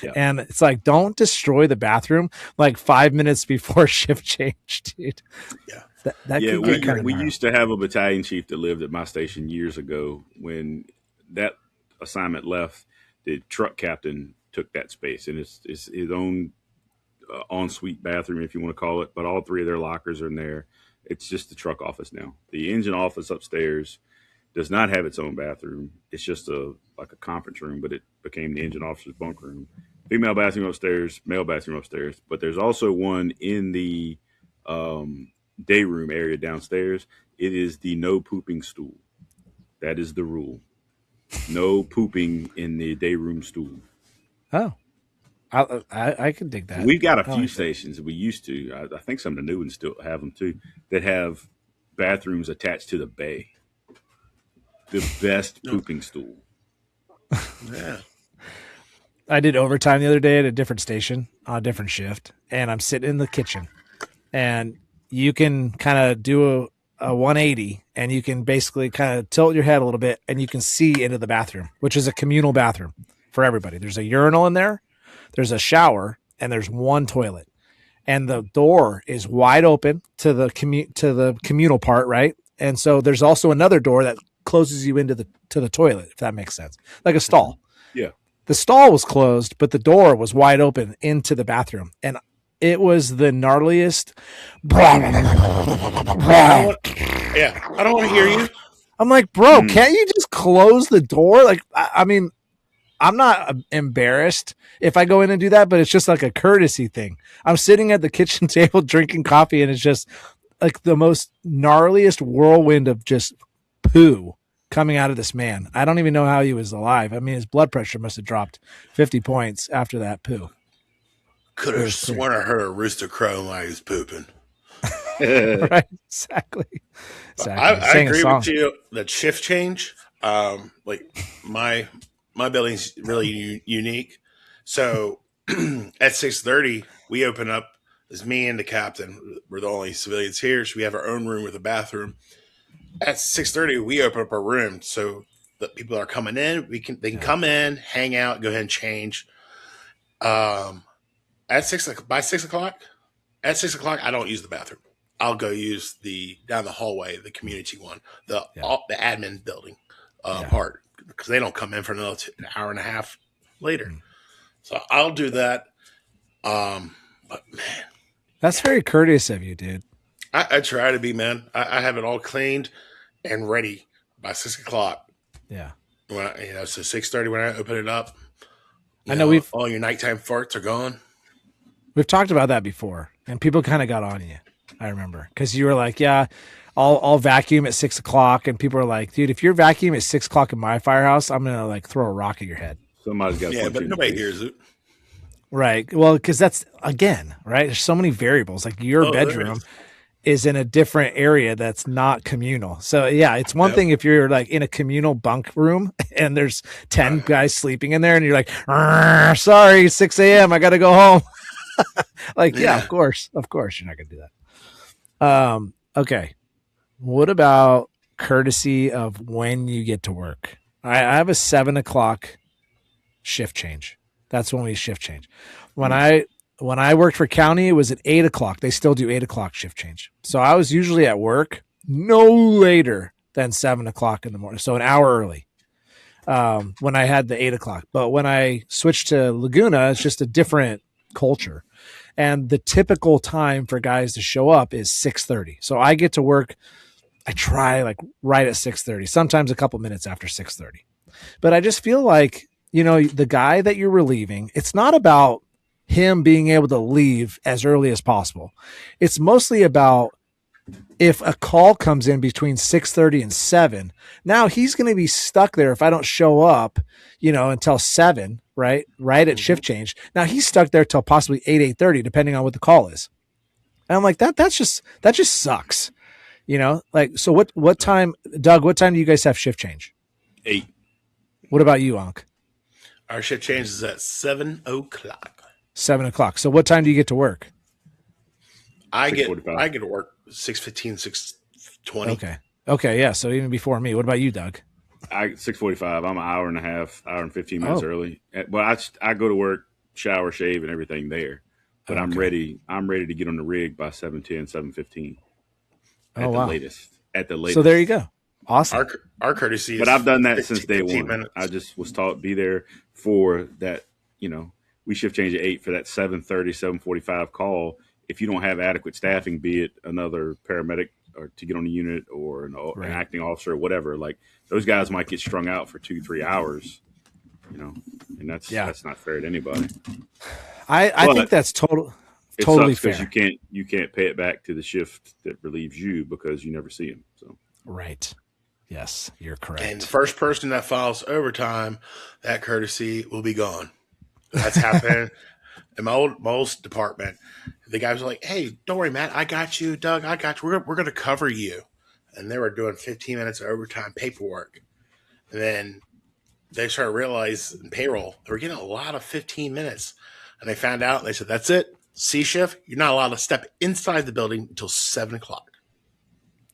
Yeah. And it's like, don't destroy the bathroom like 5 minutes before shift change, dude. Yeah. We used to have a battalion chief that lived at my station years ago. When that assignment left, the truck captain took that space, and it's his own ensuite bathroom, if you want to call it, but all 3 of their lockers are in there. It's just the truck office now. The engine office upstairs does not have its own bathroom. It's just like a conference room, but it became the engine officer's bunk room. Female bathroom upstairs, male bathroom upstairs, but there's also one in the day room area downstairs. It is the no pooping stool. That is the rule. No pooping in the day room stool. Oh. I can dig that. We've got a few stations that we used to. I think some of the new ones still have them too, that have bathrooms attached to the bay. The best pooping stool. Yeah. I did overtime the other day at a different station on a different shift, and I'm sitting in the kitchen, and you can kind of do a 180, and you can basically kind of tilt your head a little bit, and you can see into the bathroom, which is a communal bathroom for everybody. There's a urinal in there. There's a shower, and there's 1 toilet, and the door is wide open to the communal part, right? And so there's also another door that closes you into the toilet, if that makes sense, like a stall. Yeah, the stall was closed, but the door was wide open into the bathroom, and it was the gnarliest. I don't want to hear you. I'm like, bro, can't you just close the door? Like, I mean, I'm not embarrassed if I go in and do that, but it's just like a courtesy thing. I'm sitting at the kitchen table drinking coffee, and it's just like the most gnarliest whirlwind of just poo coming out of this man. I don't even know how he was alive. I mean, his blood pressure must have dropped 50 points after that poo. Could have sworn I heard a rooster crow while he was pooping. Right, exactly. I agree with you that shift change. Like my building's really unique. So at 6:30, we open up. It's me and the captain. We're the only civilians here, so we have our own room with a bathroom. At 6:30, we open up our room so the people are coming in. They can come in, hang out, go ahead and change. At by 6 o'clock, I don't use the bathroom. I'll go use down the hallway, the community one, the admin building part, because they don't come in for another an hour and a half later. So I'll do that. But man, that's very courteous of you, dude. I try to be, man. I have it all cleaned and ready by 6 o'clock. Yeah. So 6:30 when I open it up. I know all your nighttime farts are gone. We've talked about that before, and people kind of got on you. I remember because you were like, "Yeah, I'll vacuum at 6 o'clock," and people are like, "Dude, if you're vacuuming at 6 o'clock in my firehouse, I'm gonna like throw a rock at your head." Somebody's got. Yeah, but nobody hears it. Right. Well, because that's again, right. There's so many variables. Like your bedroom is in a different area that's not communal. So yeah, it's one thing if you're like in a communal bunk room and there's 10 guys sleeping in there, and you're like, "Sorry, 6 a.m. I got to go home." Like, yeah, of course you're not gonna do that. Okay. What about courtesy of when you get to work? I have a 7 o'clock shift change. That's when we shift change. When I worked for county, it was at 8 o'clock. They still do 8 o'clock shift change. So I was usually at work no later than 7 o'clock in the morning. So an hour early when I had the 8 o'clock. But when I switched to Laguna, it's just a different culture. And the typical time for guys to show up is 6:30. So I get to work. I try like right at 6:30, sometimes a couple minutes after 6:30. But I just feel like, the guy that you're relieving, it's not about him being able to leave as early as possible. It's mostly about if a call comes in between 6:30 and 7, now he's going to be stuck there if I don't show up, until 7, right at shift change. Now he's stuck there till possibly 8:30, depending on what the call is. And I'm like, that just sucks. So what time, Doug, what time do you guys have shift change? 8. What about you, Ankh? Our shift change is at 7 o'clock. 7 o'clock. So what time do you get to work? I get to work 6:15, 6:20. Okay. Yeah. So even before me. What about you, Doug? 6:45. I'm an hour and 15 minutes early. But I go to work, shower, shave, and everything there. But I'm ready to get on the rig by 7:10, 7:15. At the latest. So there you go. Awesome. Our courtesy is, but I've done that since day one. Minutes. I just was taught be there for that. We shift change at 8 for that 7:30, 7:45 call. If you don't have adequate staffing, be it another paramedic or to get on the unit or an acting officer or whatever, like those guys might get strung out for 2-3 hours. And that's not fair to anybody. I think that's totally fair. Because you can't pay it back to the shift that relieves you because you never see him. So right. Yes, you're correct. And the first person that files overtime, that courtesy will be gone. That's happened in my old department. The guy was like, "Hey, don't worry, Matt. I got you, Doug. I got you. We're going to cover you." And they were doing 15 minutes of overtime paperwork. And then they started realizing payroll, they were getting a lot of 15 minutes. And they found out, and they said, "That's it. C shift, you're not allowed to step inside the building until 7 o'clock.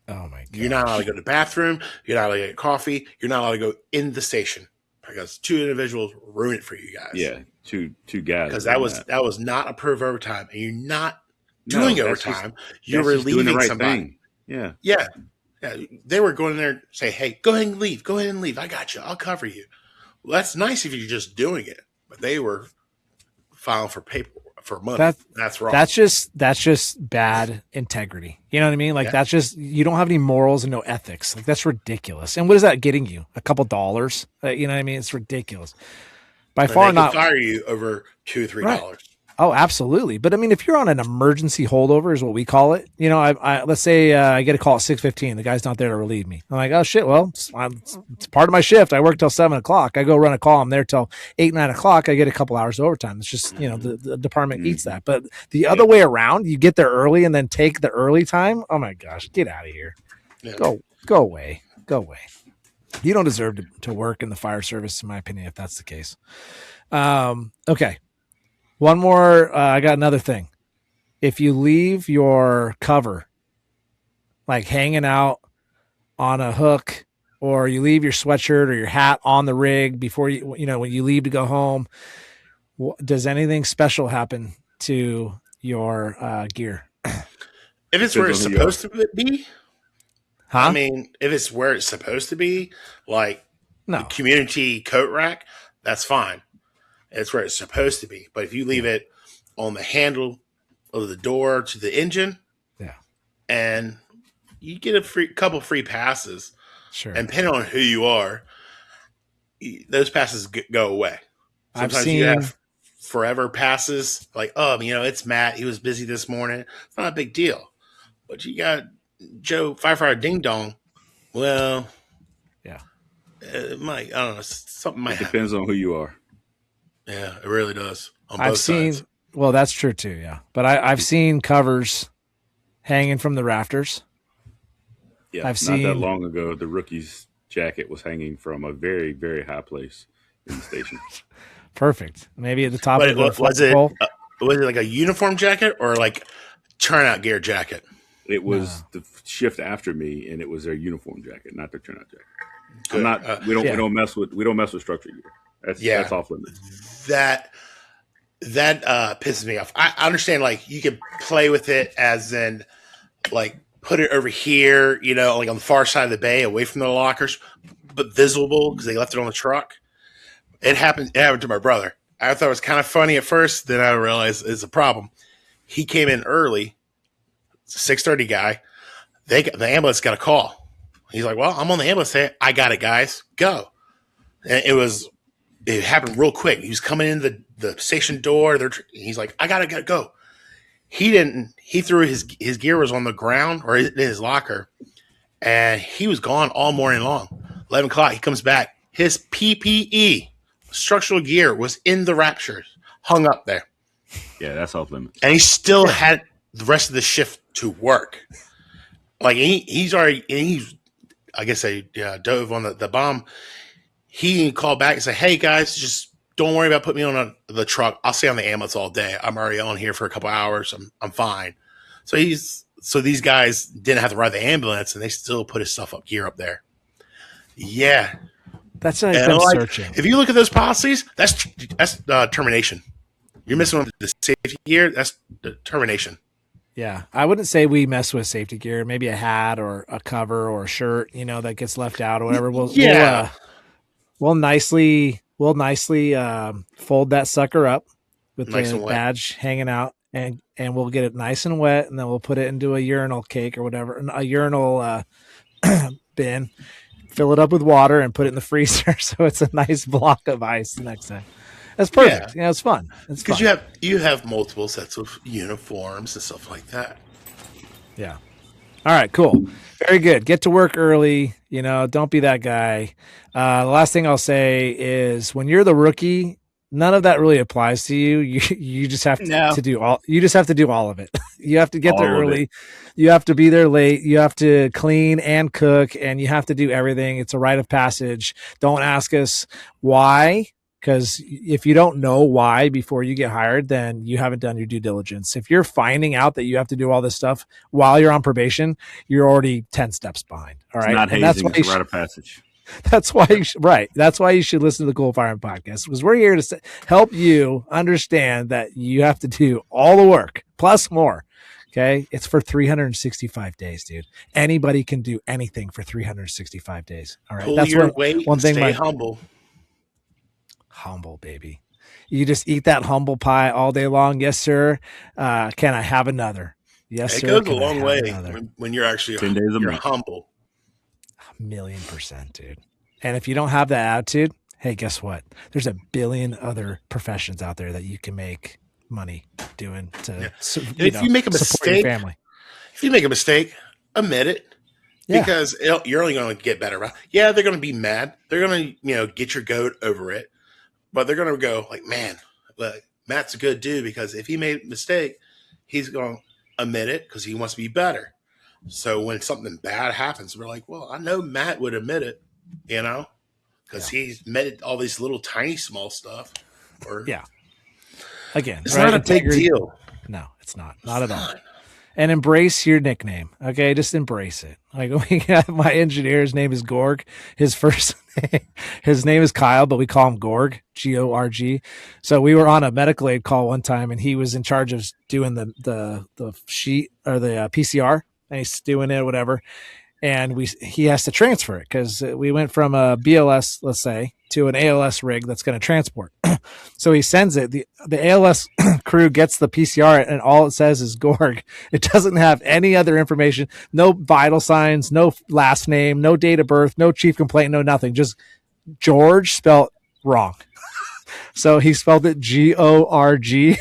Oh, my God. You're not allowed to go to the bathroom. You're not allowed to get coffee. You're not allowed to go in the station because 2 individuals ruin it for you guys." Yeah, two guys. Because that was not approved overtime, and you're not doing overtime. You're relieving somebody. Yeah. Yeah. They were going in there and say, "Hey, go ahead and leave. Go ahead and leave. I got you. I'll cover you." Well, that's nice if you're just doing it, but they were filing for for money. That's wrong. That's just bad integrity. You know what I mean? Like that's just, you don't have any morals and no ethics. Like that's ridiculous. And what is that getting you? A couple dollars? You know what I mean? It's ridiculous. By and far they not fire you over $2 or $3. Right. Oh, absolutely. But I mean, if you're on an emergency holdover is what we call it, you know, I let's say I get a call at 6:15. The guy's not there to relieve me. I'm like, oh shit. Well, it's part of my shift. I work till 7 o'clock. I go run a call. I'm there till 8, 9 o'clock. I get a couple hours overtime. It's just, you know, the department eats that. But the other way around, you get there early and then take the early time. Oh my gosh, get out of here. Yeah. Go away. Go away. You don't deserve to work in the fire service, in my opinion, if that's the case. Okay. One more, I got another thing. If you leave your cover like hanging out on a hook, or you leave your sweatshirt or your hat on the rig before you know, when you leave to go home, does anything special happen to your gear? If it's where it's supposed to be, I mean, if it's where it's supposed to be, like the community coat rack, that's fine. It's where it's supposed to be. But if you leave it on the handle of the door to the engine, and you get a couple free passes, sure. And depending on who you are, those passes go away. Sometimes you have forever passes, like, oh, you know, it's Matt. He was busy this morning. It's not a big deal. But you got Joe Firefighter Ding Dong. Well, it might. I don't know. Something might happen. Depends on who you are. Yeah, it really does. On both sides. Well, that's true too. Yeah, but I've seen covers hanging from the rafters. Yeah, not that long ago, the rookie's jacket was hanging from a very, very high place in the station. Perfect. Maybe at the top of the was it like a uniform jacket or like turnout gear jacket? It was the shift after me, and it was their uniform jacket, not their turnout jacket. I'm not. We don't mess with structure gear. That's off limits. That pisses me off. I understand, like, you can play with it as in, like, put it over here, you know, like on the far side of the bay, away from the lockers, but visible because they left it on the truck. It happened to my brother. I thought it was kind of funny at first. Then I realized it's a problem. He came in early. It's a 6:30 guy. The ambulance got a call. He's like, well, I'm on the ambulance today. I got it, guys. Go. And it happened real quick. He was coming in the station door. He's like, I gotta go. He threw his gear was on the ground or in his locker, and he was gone all morning long. 11 o'clock, he comes back. His PPE, structural gear, was in the Raptures, hung up there. Yeah, that's off limits. And he still had the rest of the shift to work. Like he's I guess I dove on the bomb. He called back and said, hey, guys, just don't worry about putting me on the truck. I'll stay on the ambulance all day. I'm already on here for a couple hours. I'm fine. So these guys didn't have to ride the ambulance, and they still put his gear up there. Yeah. That's like them searching. If you look at those policies, that's termination. You're missing on the safety gear. That's the termination. Yeah, I wouldn't say we mess with safety gear. Maybe a hat or a cover or a shirt, you know, that gets left out or whatever. We'll nicely fold that sucker up with the badge hanging out, and we'll get it nice and wet, and then we'll put it into a urinal cake or whatever, a urinal bin, fill it up with water, and put it in the freezer so it's a nice block of ice the next time. That's perfect. Yeah, it's fun. It's because you have multiple sets of uniforms and stuff like that. Yeah. All right, cool. Very good. Get to work early. You know, don't be that guy. The last thing I'll say is when you're the rookie, none of that really applies to you. You just have to do all. You just have to do all of it. You have to get there early. You have to be there late. You have to clean and cook, and you have to do everything. It's a rite of passage. Don't ask us why. Because if you don't know why before you get hired, then you haven't done your due diligence. If you're finding out that you have to do all this stuff while you're on probation, you're already 10 steps behind. All right. It's not hazing, it's a rite of passage. That's why That's why you should listen to the Cool Fireman Podcast, because we're here to help you understand that you have to do all the work plus more. Okay. It's for 365 days, dude. Anybody can do anything for 365 days. All right. Pull your weight, one thing. Stay humble. Humble, baby. You just eat that humble pie all day long. Yes, sir. Can I have another? Yes, It sir. goes a long way when you're actually 10 days a you're month. humble. 1,000,000%, dude. And if you don't have that attitude, hey, guess what? There's a billion other professions out there that you can make money doing to If you make a support your mistake, family. if you make a mistake, admit it. Yeah. Because you're only going to get better. Yeah, they're going to be mad. They're going to, get your goat over it. But they're going to go like, man, look, Matt's a good dude because if he made a mistake, he's going to admit it because he wants to be better. So when something bad happens, we're like, well, I know Matt would admit it, because he's admitted all these little tiny small stuff. Again, it's not a big deal. No, it's not. Not at all. And embrace your nickname. Okay, just embrace it. Like my engineer's name is Gorg. His name is Kyle, but we call him Gorg, Gorg. So we were on a medical aid call one time, and he was in charge of doing the sheet or the PCR, and he's doing it, whatever. And he has to transfer it because we went from a BLS, let's say, to an ALS rig that's going to transport. So he sends it. The ALS crew gets the PCR, and all it says is Gorg. It doesn't have any other information, no vital signs, no last name, no date of birth, no chief complaint, no nothing. Just George spelled wrong. So he spelled it Gorg.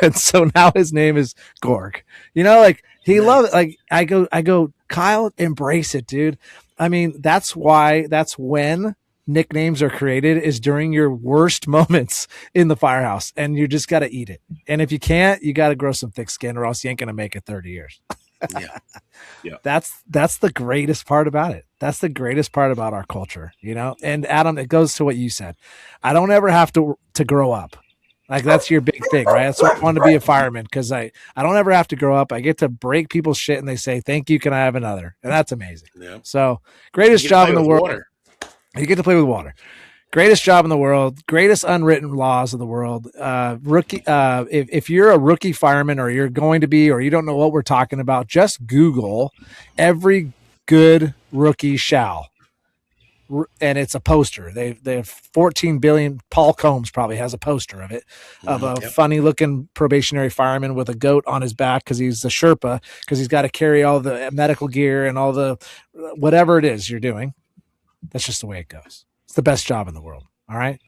And so now his name is Gorg. He loves it. Like I go, Kyle, embrace it, dude. I mean, that's when nicknames are created, is during your worst moments in the firehouse, and you just got to eat it. And if you can't, you got to grow some thick skin, or else you ain't going to make it 30 years. Yeah. That's the greatest part about it. That's the greatest part about our culture, And Adam, it goes to what you said. I don't ever have to grow up. Like that's your big thing, right? That's why I want to be a fireman, because I don't ever have to grow up. I get to break people's shit, and they say, "Thank you, can I have another?" And that's amazing. Yeah. So greatest job in the world. Water. You get to play with water. Greatest job in the world. Greatest unwritten laws of the world. Rookie. If you're a rookie fireman, or you're going to be, or you don't know what we're talking about, just Google "every good rookie shall." And it's a poster. They have 14 billion. Paul Combs probably has a poster of it, of a funny looking probationary fireman with a goat on his back because he's a Sherpa, because he's got to carry all the medical gear and all the whatever it is you're doing. That's just the way it goes. It's the best job in the world. All right.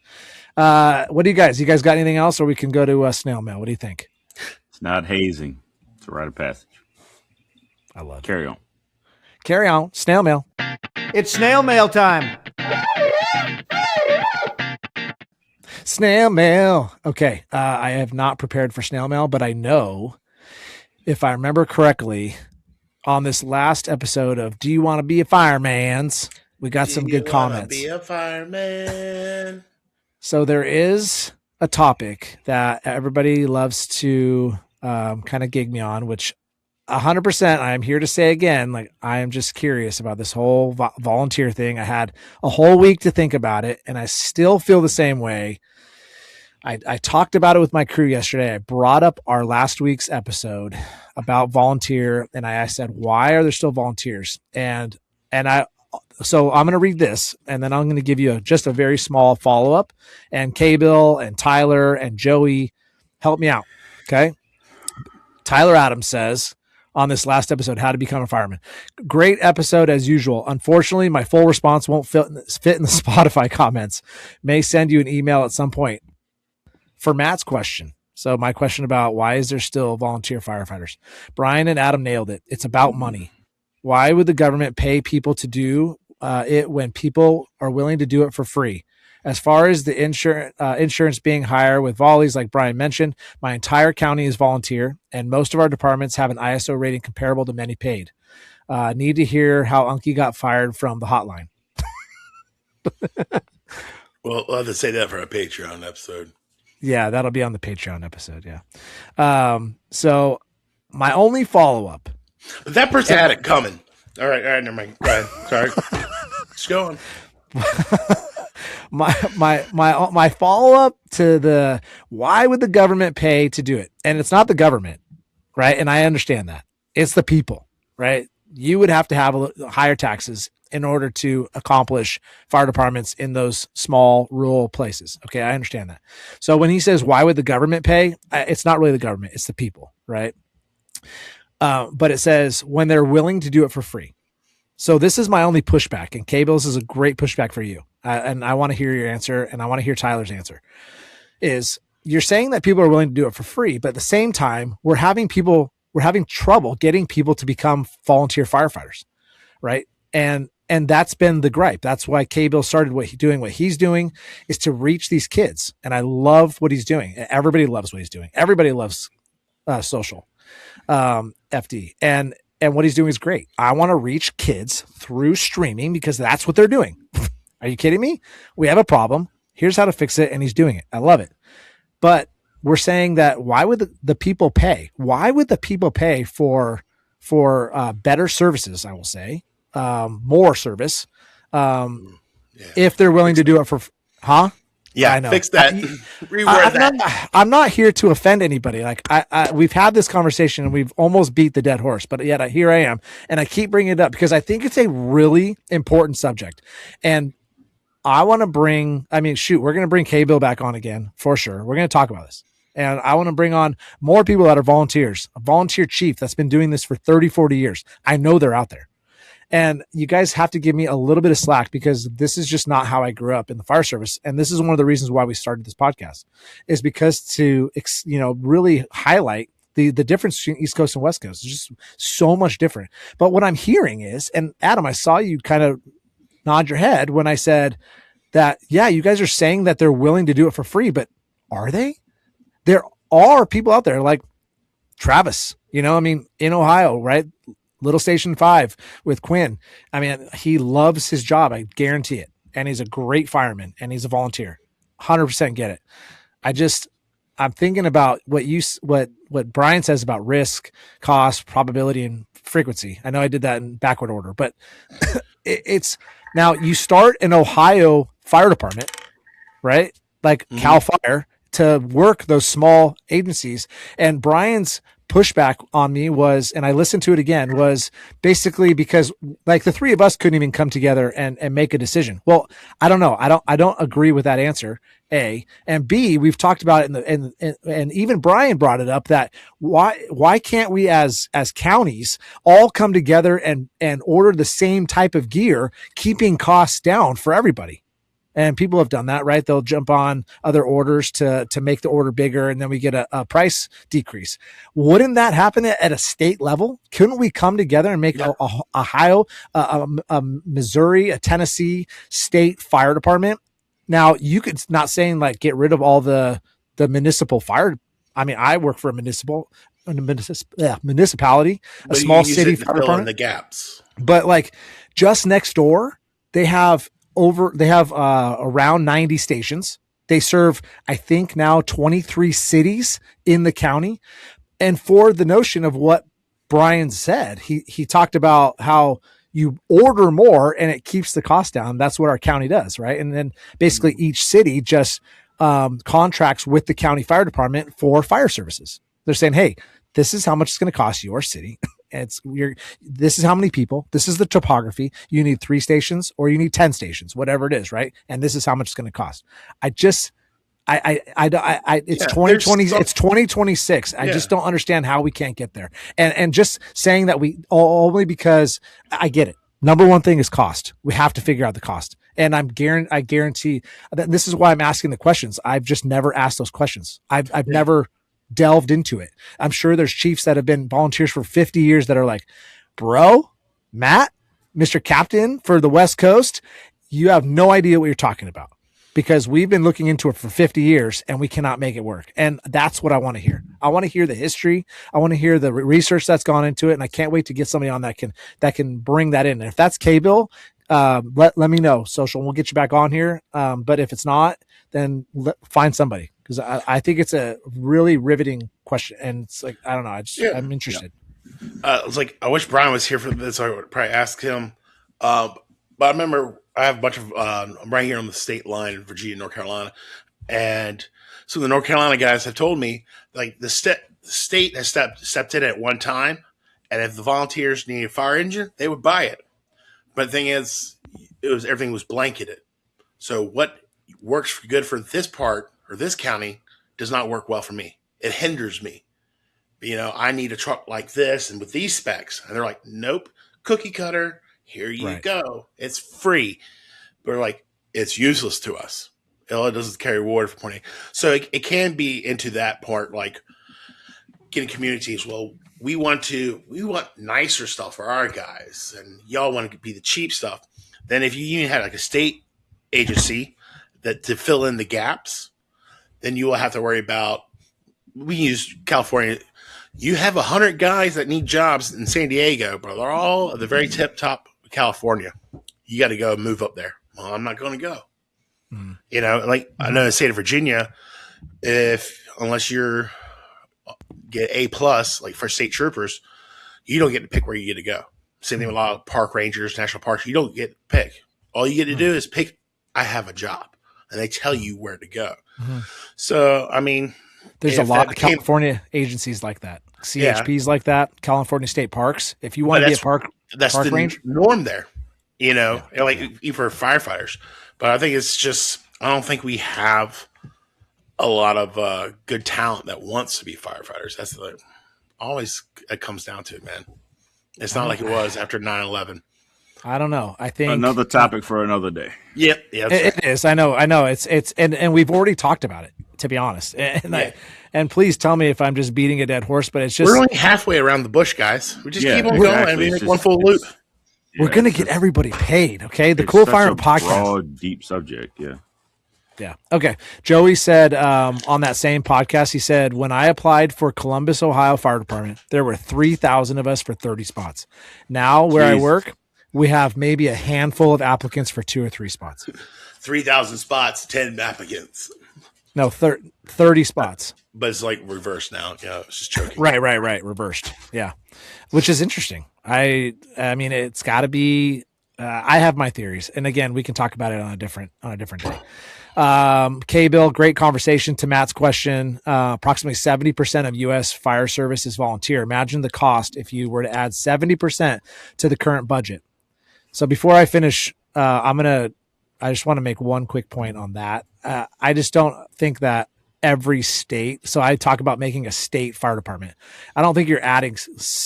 What do you guys got anything else, or we can go to snail mail? What do you think? It's not hazing. It's a rite of passage. I love it. Carry on. Snail mail. It's snail mail time. Snail mail. Okay. I have not prepared for snail mail, but I know, if I remember correctly, on this last episode of Do You Want to Be a Fireman's, we got some good comments. Be a fireman. So there is a topic that everybody loves to kind of gig me on, which 100%, I am here to say again, like, I am just curious about this whole volunteer thing. I had a whole week to think about it, and I still feel the same way. I talked about it with my crew yesterday. I brought up our last week's episode about volunteer, and I said, why are there still volunteers? So I'm going to read this, and then I'm going to give you just a very small follow-up, and K-Bill and Tyler and Joey, help me out, okay? Tyler Adams says, on this last episode, How to Become a Fireman. Great episode as usual. Unfortunately, my full response won't fit in the Spotify comments. May send you an email at some point. For Matt's question, so my question about why is there still volunteer firefighters? Brian and Adam nailed it. It's about money. Why would the government pay people to do it when people are willing to do it for free? As far as the insurance being higher with volleys, like Brian mentioned, my entire county is volunteer, and most of our departments have an ISO rating comparable to many paid. Need to hear how Unky got fired from the hotline. Well, we'll have to say that for a Patreon episode. Yeah, that'll be on the Patreon episode, yeah. So my only follow-up. That person had it coming. All right, never mind. Go ahead. Sorry. Just go on. My follow-up to the why would the government pay to do it? And it's not the government, right? And I understand that. It's the people, right? You would have to have higher taxes in order to accomplish fire departments in those small rural places. Okay, I understand that. So when he says, why would the government pay? It's not really the government, it's the people, right? But it says when they're willing to do it for free. So this is my only pushback, and K-Bills is a great pushback for you. And I want to hear your answer, and I want to hear Tyler's answer. Is you're saying that people are willing to do it for free, but at the same time, we're having trouble getting people to become volunteer firefighters, right? And that's been the gripe. That's why K-Bill started what he's doing is to reach these kids. And I love what he's doing. Everybody loves what he's doing. Everybody loves social FD. And what he's doing is great. I want to reach kids through streaming because that's what they're doing. Are you kidding me? We have a problem. Here's how to fix it. And he's doing it. I love it. But we're saying that why would the people pay? Why would the people pay for better services? I will say more service if they're willing to do it for, huh? Yeah, I know. Fix that. Reword that. I'm not here to offend anybody. Like we've had this conversation and we've almost beat the dead horse, but yet here I am, and I keep bringing it up because I think it's a really important subject, and I want to bring. I mean, shoot, we're going to bring K-Bill back on again for sure. We're going to talk about this, and I want to bring on more people that are volunteers. A volunteer chief that's been doing this for 30, 40 years. I know they're out there. And you guys have to give me a little bit of slack because this is just not how I grew up in the fire service. And this is one of the reasons why we started this podcast is because to, really highlight the difference between East Coast and West Coast. It's just so much different. But what I'm hearing is, and Adam, I saw you kind of nod your head when I said that, yeah, you guys are saying that they're willing to do it for free, but are they? There are people out there like Travis, in Ohio, right? Little Station 5 with Quinn. I mean, he loves his job. I guarantee it. And he's a great fireman and he's a volunteer. 100% get it. I'm thinking about what Brian says about risk, cost, probability, and frequency. I know I did that in backward order, but it's now you start an Ohio fire department, right? Like Cal Fire to work those small agencies. And Brian's pushback on me was, and I listened to it again, was basically because like the three of us couldn't even come together and make a decision. Well, I don't know. I don't agree with that answer. A and B, we've talked about it and even Brian brought it up that why can't we as counties all come together and order the same type of gear, keeping costs down for everybody? And people have done that, right? They'll jump on other orders to make the order bigger, and then we get a price decrease. Wouldn't that happen at a state level? Couldn't we come together and make a Ohio, a Missouri, a Tennessee state fire department? Now, you could not saying like get rid of all the municipal fire. I mean, I work for a municipality, a small city fire department. The gaps, but like just next door, they have around 90 stations. They serve, I think now 23 cities in the county. And for the notion of what Brian said, he talked about how you order more and it keeps the cost down. That's what our county does. Right. And then basically each city just contracts with the county fire department for fire services. They're saying, hey, this is how much it's going to cost your city. This is how many people, this is the topography. You need 3 stations or you need 10 stations, whatever it is. Right. And this is how much it's going to cost. It's 2020, it's 2026. I just don't understand how we can't get there. And just saying that we only because I get it. Number one thing is cost. We have to figure out the cost. And I guarantee that this is why I'm asking the questions. I've just never asked those questions. I've never delved into it. I'm sure there's chiefs that have been volunteers for 50 years that are like, bro, Matt, Mr. Captain for the West Coast, you have no idea what you're talking about because we've been looking into it for 50 years and we cannot make it work. And that's what I want to hear. I want to hear the history. I want to hear the research that's gone into it. And I can't wait to get somebody on that can bring that in. And if that's K-Bill, let me know. Social, we'll get you back on here. But if it's not, then find somebody. Because I think it's a really riveting question, and it's like I don't know. I'm interested. It's like I wish Brian was here for this. I would probably ask him. But I remember I have a bunch of I'm right here on the state line in Virginia, North Carolina, and so the North Carolina guys have told me like the state has stepped in at one time, and if the volunteers need a fire engine, they would buy it. But the thing is, everything was blanketed. So what works good for this part or this county does not work well for me. It hinders me. I need a truck like this and with these specs. And they're like, nope, cookie cutter. Here you go. It's free. But we're like, it's useless to us. It doesn't carry water for point A. So it can be into that part, like getting communities. Well, we want nicer stuff for our guys, and y'all want to be the cheap stuff. Then if you even had like a state agency that to fill in the gaps, then you will have to worry about. We use California. You have 100 guys that need jobs in San Diego, but they're all at the very tip top of California. You got to go move up there. Well, I'm not going to go. I know in the state of Virginia, unless you're get A+, like for state troopers, you don't get to pick where you get to go. Same thing with a lot of park rangers, national parks. You don't get to pick. All you get to do is pick, I have a job, and they tell you where to go. So, I mean, there's a lot of California agencies like that. CHPs like that, California State Parks. If you want to be a park ranger, norm there, even for firefighters. But I think it's just, I don't think we have a lot of good talent that wants to be firefighters. That's always it comes down to it, man. It's not like it was after 9/11. I don't know. I think another topic for another day. Yep. Yeah, it is. I know. It's and we've already talked about it, to be honest. And please tell me if I'm just beating a dead horse, but it's just we're only halfway around the bush, guys. We just keep on going and we make one full loop. We're gonna get everybody paid, okay? The Cool Fireman Podcast, broad, deep subject, yeah. Okay. Joey said on that same podcast, he said, when I applied for Columbus, Ohio Fire Department, there were 3,000 of us for 30 spots. Now, where I work, we have maybe a handful of applicants for 2 or 3 spots. 3,000 spots, 10 applicants. No, 30 spots. But it's like reversed now. Yeah, it's just joking. Right. Reversed. Yeah. Which is interesting. I mean, it's got to be. I have my theories, and again, we can talk about it on a different day. K-Bill, great conversation. To Matt's question, approximately 70% of U.S. fire service is volunteer. Imagine the cost if you were to add 70% to the current budget. So before I finish, I just want to make one quick point on that. I just don't think that every state. So I talk about making a state fire department. I don't think you're adding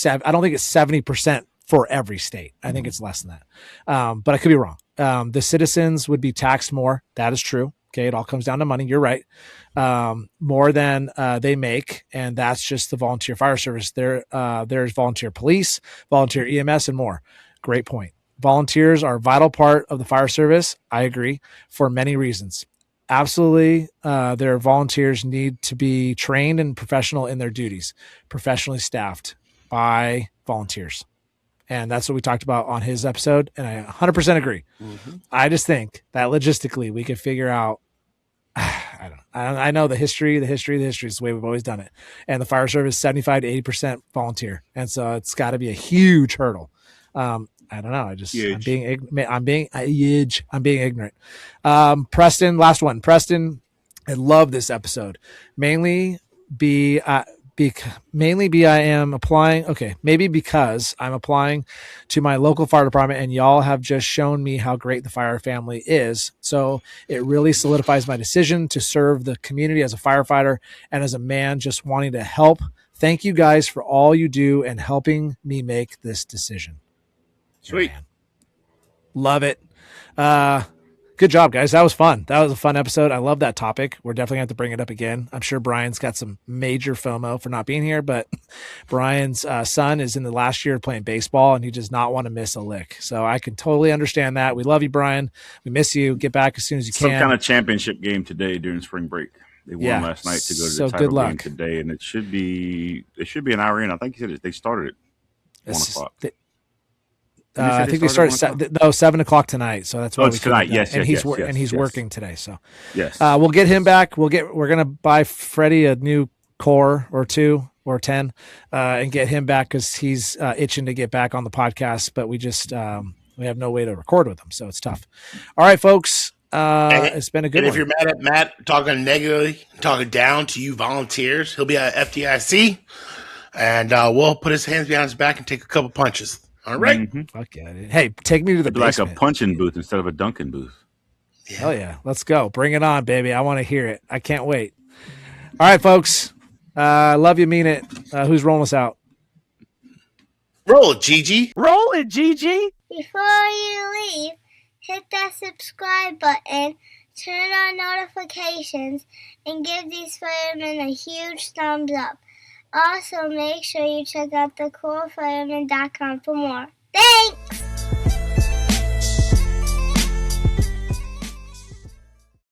I don't think it's 70% for every state. I think it's less than that. But I could be wrong. The citizens would be taxed more. That is true. Okay. It all comes down to money. You're right. More than they make. And that's just the volunteer fire service. There's volunteer police, volunteer EMS, and more. Great point. Volunteers are a vital part of the fire service. I agree, for many reasons. Absolutely. Their volunteers need to be trained and professional in their duties, professionally staffed by volunteers. And that's what we talked about on his episode. And I 100% agree. Mm-hmm. I just think that logistically we could figure out, I know the history is the way we've always done it. And the fire service, 75 to 80% volunteer. And so it's got to be a huge hurdle. I don't know. I'm being ignorant. Preston, last one. Preston, I love this episode. Mainly because I'm applying to my local fire department, and y'all have just shown me how great the fire family is. So it really solidifies my decision to serve the community as a firefighter and as a man just wanting to help. Thank you guys for all you do and helping me make this decision. Sweet. Love it. Good job, guys. That was fun. That was a fun episode. I love that topic. We're definitely going to have to bring it up again. I'm sure Brian's got some major FOMO for not being here, but Brian's son is in the last year of playing baseball, and he does not want to miss a lick. So I can totally understand that. We love you, Brian. We miss you. Get back as soon as you can. Some kind of championship game today during spring break. They won last night to go to the title game today, and it should be an hour in. I think he said they started at 1 o'clock. I think they started 7 o'clock tonight. So that's why it's tonight. Yes, and he's working today. So yes, we'll get him back. We're gonna buy Freddie a new core or 2 or 10, and get him back because he's itching to get back on the podcast. But we just we have no way to record with him, so it's tough. All right, folks. It's been a good one. If you're mad at Matt talking negatively, talking down to you volunteers, he'll be at FDIC, and we'll put his hands behind his back and take a couple punches. All right. Fuck yeah, dude. Hey, take me to the It'd be like a basement. punching booth instead of a dunking booth. Hell yeah. Let's go. Bring it on, baby. I want to hear it. I can't wait. All right, folks. Love you, mean it. Who's rolling us out? Roll it, Gigi. Roll it, Gigi. Before you leave, hit that subscribe button, turn on notifications, and give these firemen a huge thumbs up. Also, make sure you check out thecoolfireman.com for more. Thanks!